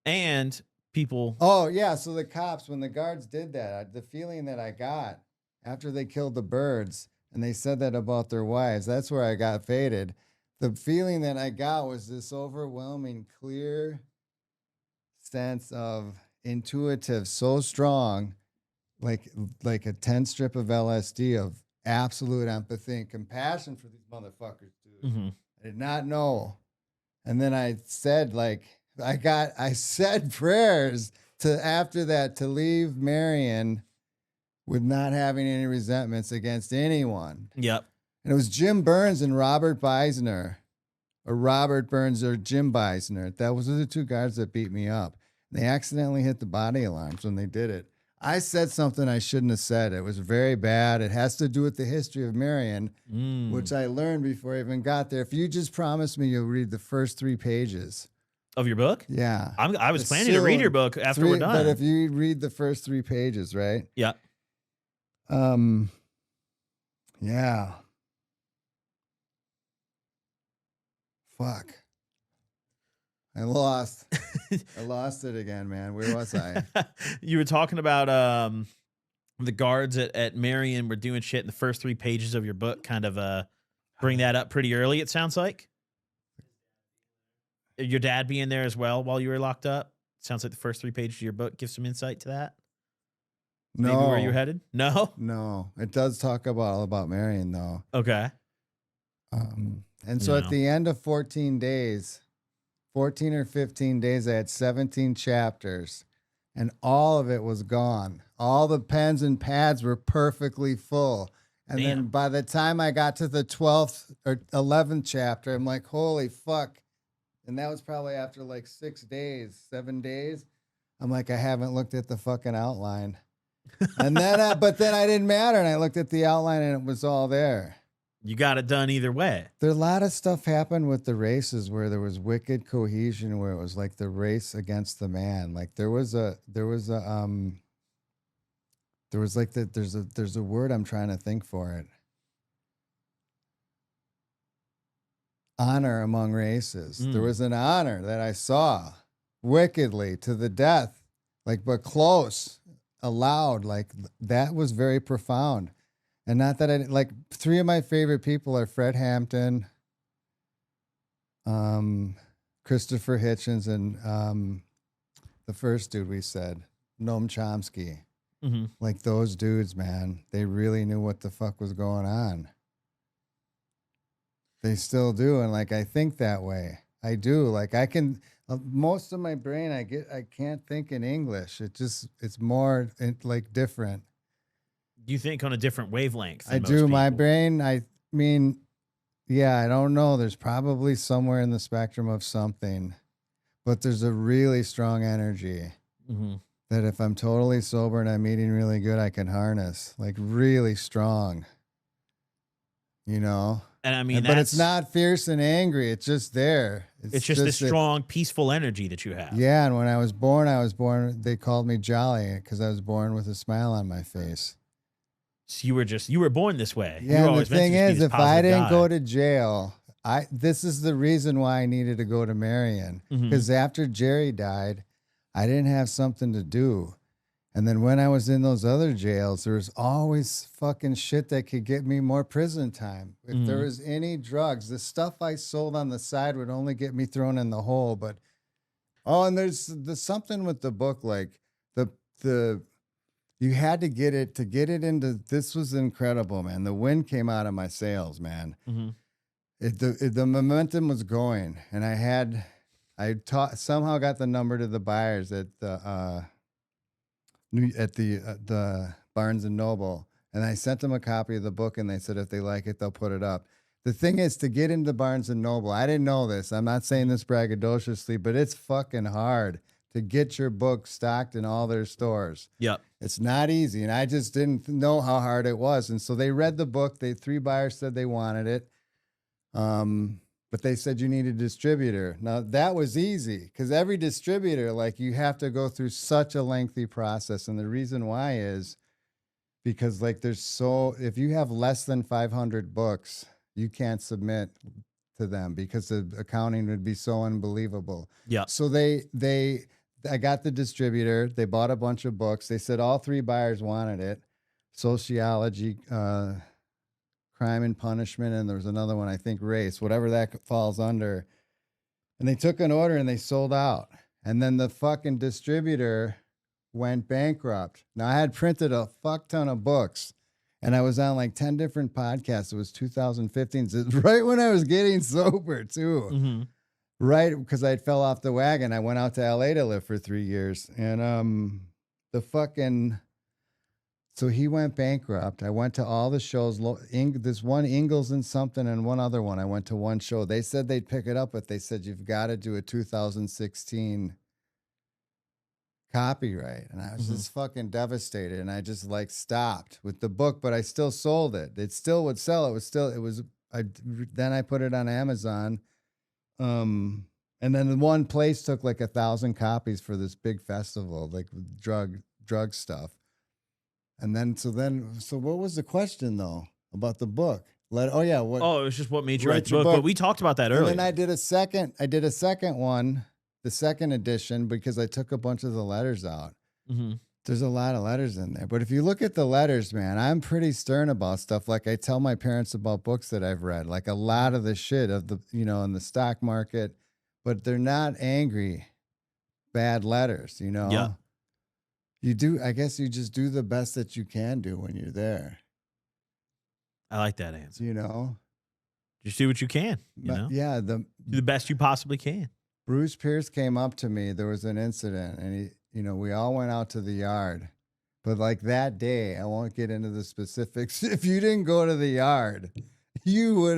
And people. Oh, yeah. So the cops, when the guards did that, the feeling that I got after they killed the birds, and they said that about their wives, that's where I got faded. The feeling that I got was this overwhelming, clear sense of intuitive, so strong, like a 10 strip of LSD, of absolute empathy and compassion for these motherfuckers, dude. Mm-hmm. I did not know. And then I said, I said prayers after that to leave Marion with not having any resentments against anyone. Yep. And it was Jim Burns and Robert Beisner, or Robert Burns or Jim Beisner. Those were the two guards that beat me up. They accidentally hit the body alarms when they did it. I said something I shouldn't have said. It was very bad. It has to do with the history of Marion, which I learned before I even got there. If you just promise me you'll read the first 3 pages. Of your book? Yeah. I was planning to read your book after we're done. But if you read the first 3 pages, right? Yeah. Yeah. Fuck. I lost it again, man. Where was I? You were talking about the guards at Marion were doing shit in the first 3 pages of your book, kind of bring that up pretty early, it sounds like. Your dad being there as well while you were locked up? Sounds like the first 3 pages of your book give some insight to that. No. Maybe where you're headed? No? No. It does talk all about Marion, though. Okay. And so at the end of 14 or 15 days, I had 17 chapters, and all of it was gone. All the pens and pads were perfectly full. And then by the time I got to the 12th or 11th chapter, I'm like, holy fuck. And that was probably after 6 days, 7 days. I'm like, I haven't looked at the fucking outline. And then, but then I didn't matter. And I looked at the outline and it was all there. You got it done either way. There a lot of stuff happened with the races where there was wicked cohesion, where it was like the race against the man. Like there's a word I'm trying to think for it. Honor among races. There was an honor that I saw wickedly to the death, like, but close, allowed. Like that was very profound. And not that I like, three of my favorite people are Fred Hampton, Christopher Hitchens, and the first dude we said, Noam Chomsky. Mm-hmm. Like those dudes, man, they really knew what the fuck was going on. They still do. And like, I think that way. I do. Like I can, most of my brain, I can't think in English. It's more like different. You think on a different wavelength. I do. My brain, I mean, yeah, I don't know. There's probably somewhere in the spectrum of something, but there's a really strong energy that if I'm totally sober and I'm eating really good, I can harness, like really strong, you know? And I mean, but it's not fierce and angry. It's just there. It's just this strong, peaceful energy that you have. Yeah. And when I was born, they called me Jolly because I was born with a smile on my face. So you were born this way. Yeah. And the thing is, if I didn't go to jail, this is the reason why I needed to go to Marion. Because after Jerry died, I didn't have something to do. And then when I was in those other jails, there was always fucking shit that could get me more prison time. If there was any drugs, the stuff I sold on the side would only get me thrown in the hole. But, and there's something with the book, like you had to get it into, this was incredible, man. The wind came out of my sails, man. The momentum was going, and I somehow got the number to the buyers at the Barnes and Noble, and I sent them a copy of the book, and they said if they like it, they'll put it up. The thing is, to get into Barnes and Noble, I didn't know this. I'm not saying this braggadociously, but it's fucking hard to get your book stocked in all their stores. Yep. It's not easy, and I just didn't know how hard it was. And so they read the book. 3 buyers said they wanted it. But they said you need a distributor. Now, that was easy because every distributor, like, you have to go through such a lengthy process. And the reason why is because, like, if you have less than 500 books, you can't submit to them because the accounting would be so unbelievable. Yeah. So I got the distributor. They bought a bunch of books. They said all 3 buyers wanted it. Sociology, Crime and Punishment, and there was another one, I think race, whatever that falls under. And they took an order and they sold out. And then the fucking distributor went bankrupt. Now, I had printed a fuck ton of books, and I was on like 10 different podcasts. It was 2015. So it was right when I was getting sober, too. Right, because I fell off the wagon. I went out to LA to live for 3 years. And so he went bankrupt. I went to all the shows. This one Ingalls and something and one other one. I went to one show. They said they'd pick it up, but they said you've got to do a 2016 copyright. And I was just fucking devastated. And I just like stopped with the book, but I still sold it. It still would sell. Then I put it on Amazon. And then one place took like 1,000 copies for this big festival, like drug stuff. And then, so what was the question though about the book? It was just what made you write the book. But we talked about that earlier. And then I did a second one, the second edition, because I took a bunch of the letters out. There's a lot of letters in there. But if you look at the letters, man, I'm pretty stern about stuff. Like I tell my parents about books that I've read, like a lot of the shit of in the stock market, but they're not angry, bad letters, Yeah. You do, I guess you just do the best that you can do when you're there. I like that answer. Just do what you can, Yeah. Do the best you possibly can. Bruce Pierce came up to me. There was an incident, and we all went out to the yard. But like that day, I won't get into the specifics. If you didn't go to the yard, your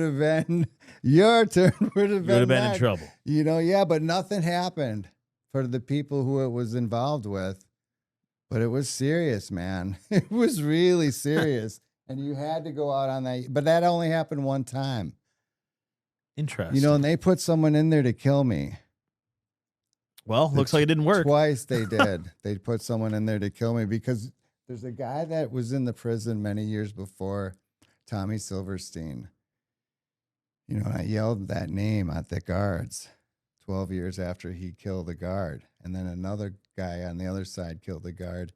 turn would have been in trouble. But nothing happened for the people who it was involved with. But it was serious, man. It was really serious. And you had to go out on that. But that only happened one time. Interesting. You know, and they put someone in there to kill me. Well, looks like it didn't work. Twice they did. They put someone in there to kill me because there's a guy that was in the prison many years before, Tommy Silverstein. You know, and I yelled that name at the guards 12 years after he killed the guard. And then another guy on the other side killed the guard,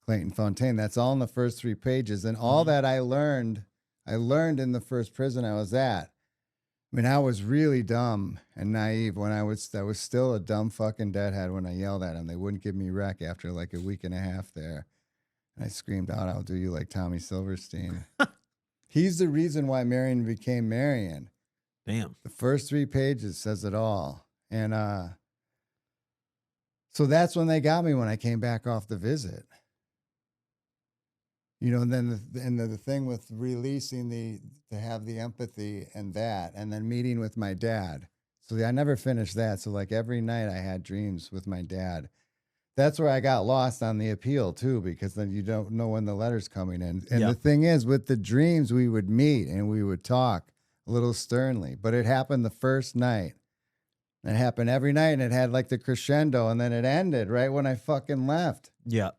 Clayton Fontaine. That's all in the first 3 pages. And all that I learned in the first prison I was at. I mean, I was really dumb and naive when I was still a dumb fucking deadhead when I yelled at them. They wouldn't give me rec after like a week and a half there. And I screamed out, "I'll do you like Tommy Silverstein." He's the reason why Marion became Marion. Damn. The first 3 pages says it all. And so that's when they got me when I came back off the visit. You know, and then the thing with releasing to have the empathy and then meeting with my dad. So I never finished that. So like every night I had dreams with my dad. That's where I got lost on the appeal too, because then you don't know when the letter's coming in. And the thing is, with the dreams, we would meet and we would talk a little sternly, but it happened the first night. It happened every night, and it had like the crescendo, and then it ended right when I fucking left. Yeah.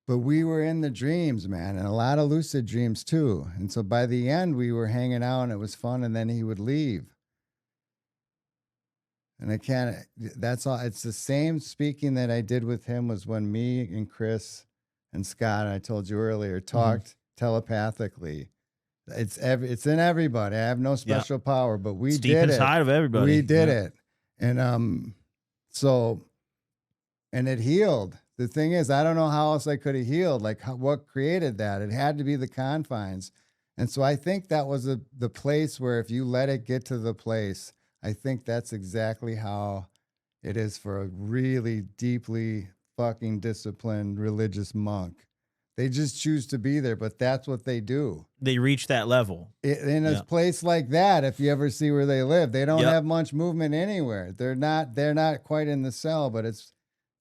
But we were in the dreams, man, and a lot of lucid dreams too. And so by the end, we were hanging out and it was fun, and then he would leave. And that's all. It's the same speaking that I did with him was when me and Chris and Scott, I told you earlier, talked telepathically. It's in everybody. I have no special power, but we it's did deep it. Inside of everybody. We did it. And and it healed. The thing is, I don't know how else I could have healed. Like, what created that? It had to be the confines. And so I think that was the place where if you let it get to the place, I think that's exactly how it is for a really deeply fucking disciplined religious monk. They just choose to be there, but that's what they do. They reach that level. In a place like that, if you ever see where they live, they don't have much movement anywhere. They're not quite in the cell, but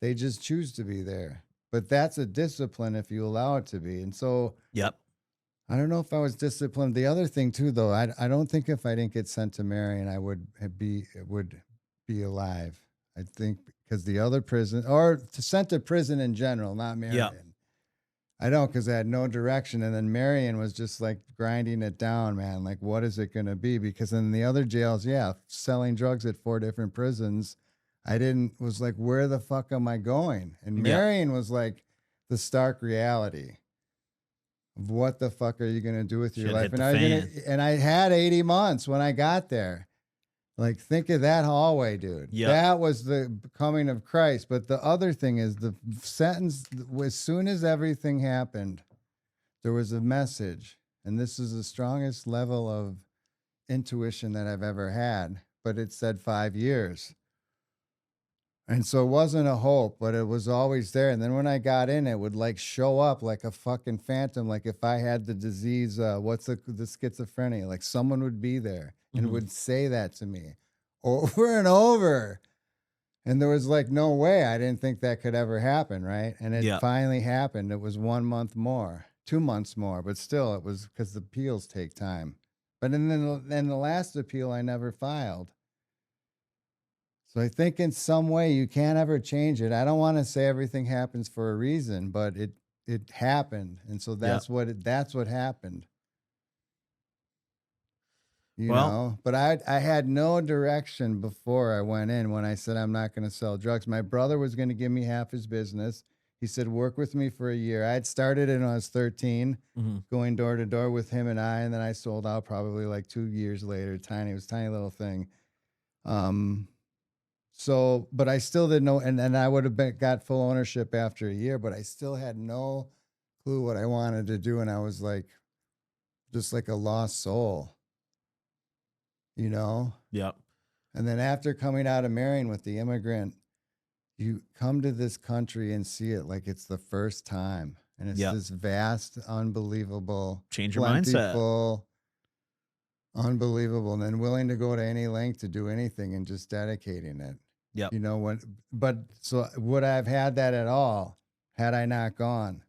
they just choose to be there. But that's a discipline if you allow it to be. And so I don't know if I was disciplined. The other thing too, though, I don't think if I didn't get sent to Marion, I would be alive. I think because the other prison, or sent to prison in general, not Marion. Yeah. I don't, because I had no direction. And then Marion was just like grinding it down, man. Like, what is it going to be? Because in the other jails, selling drugs at 4 different prisons, was like, where the fuck am I going? And Marion was like the stark reality of what the fuck are you going to do with your life? And I had 80 months when I got there. Like, think of that hallway, dude. Yep. That was the coming of Christ. But the other thing is the sentence, as soon as everything happened, there was a message. And this is the strongest level of intuition that I've ever had. But it said 5 years. And so it wasn't a hope, but it was always there. And then when I got in, it would like show up like a fucking phantom. Like if I had the disease, what's the schizophrenia? Like someone would be there and would say that to me over and over. And there was like no way. I didn't think that could ever happen, right? And it finally happened. It was 1 month more, 2 months more, but still it was because the appeals take time. But then the last appeal I never filed. So I think in some way you can't ever change it. I don't want to say everything happens for a reason, but it happened. And so that's what happened. You know, but I had no direction before I went in when I said I'm not going to sell drugs. My brother was going to give me half his business. He said, work with me for a year. I had started it when I was 13, going door to door with him and then I sold out probably like 2 years later. It was a tiny little thing. So, but I still didn't know, and I would have got full ownership after a year, but I still had no clue what I wanted to do. And I was like, just like a lost soul, you know? Yep. And then after coming out of Marion with the immigrant, you come to this country and see it like it's the first time. And it's this vast, unbelievable, change your mindset. Unbelievable. And then willing to go to any length to do anything and just dedicating it. Yeah. You know, so would I have had that at all had I not gone?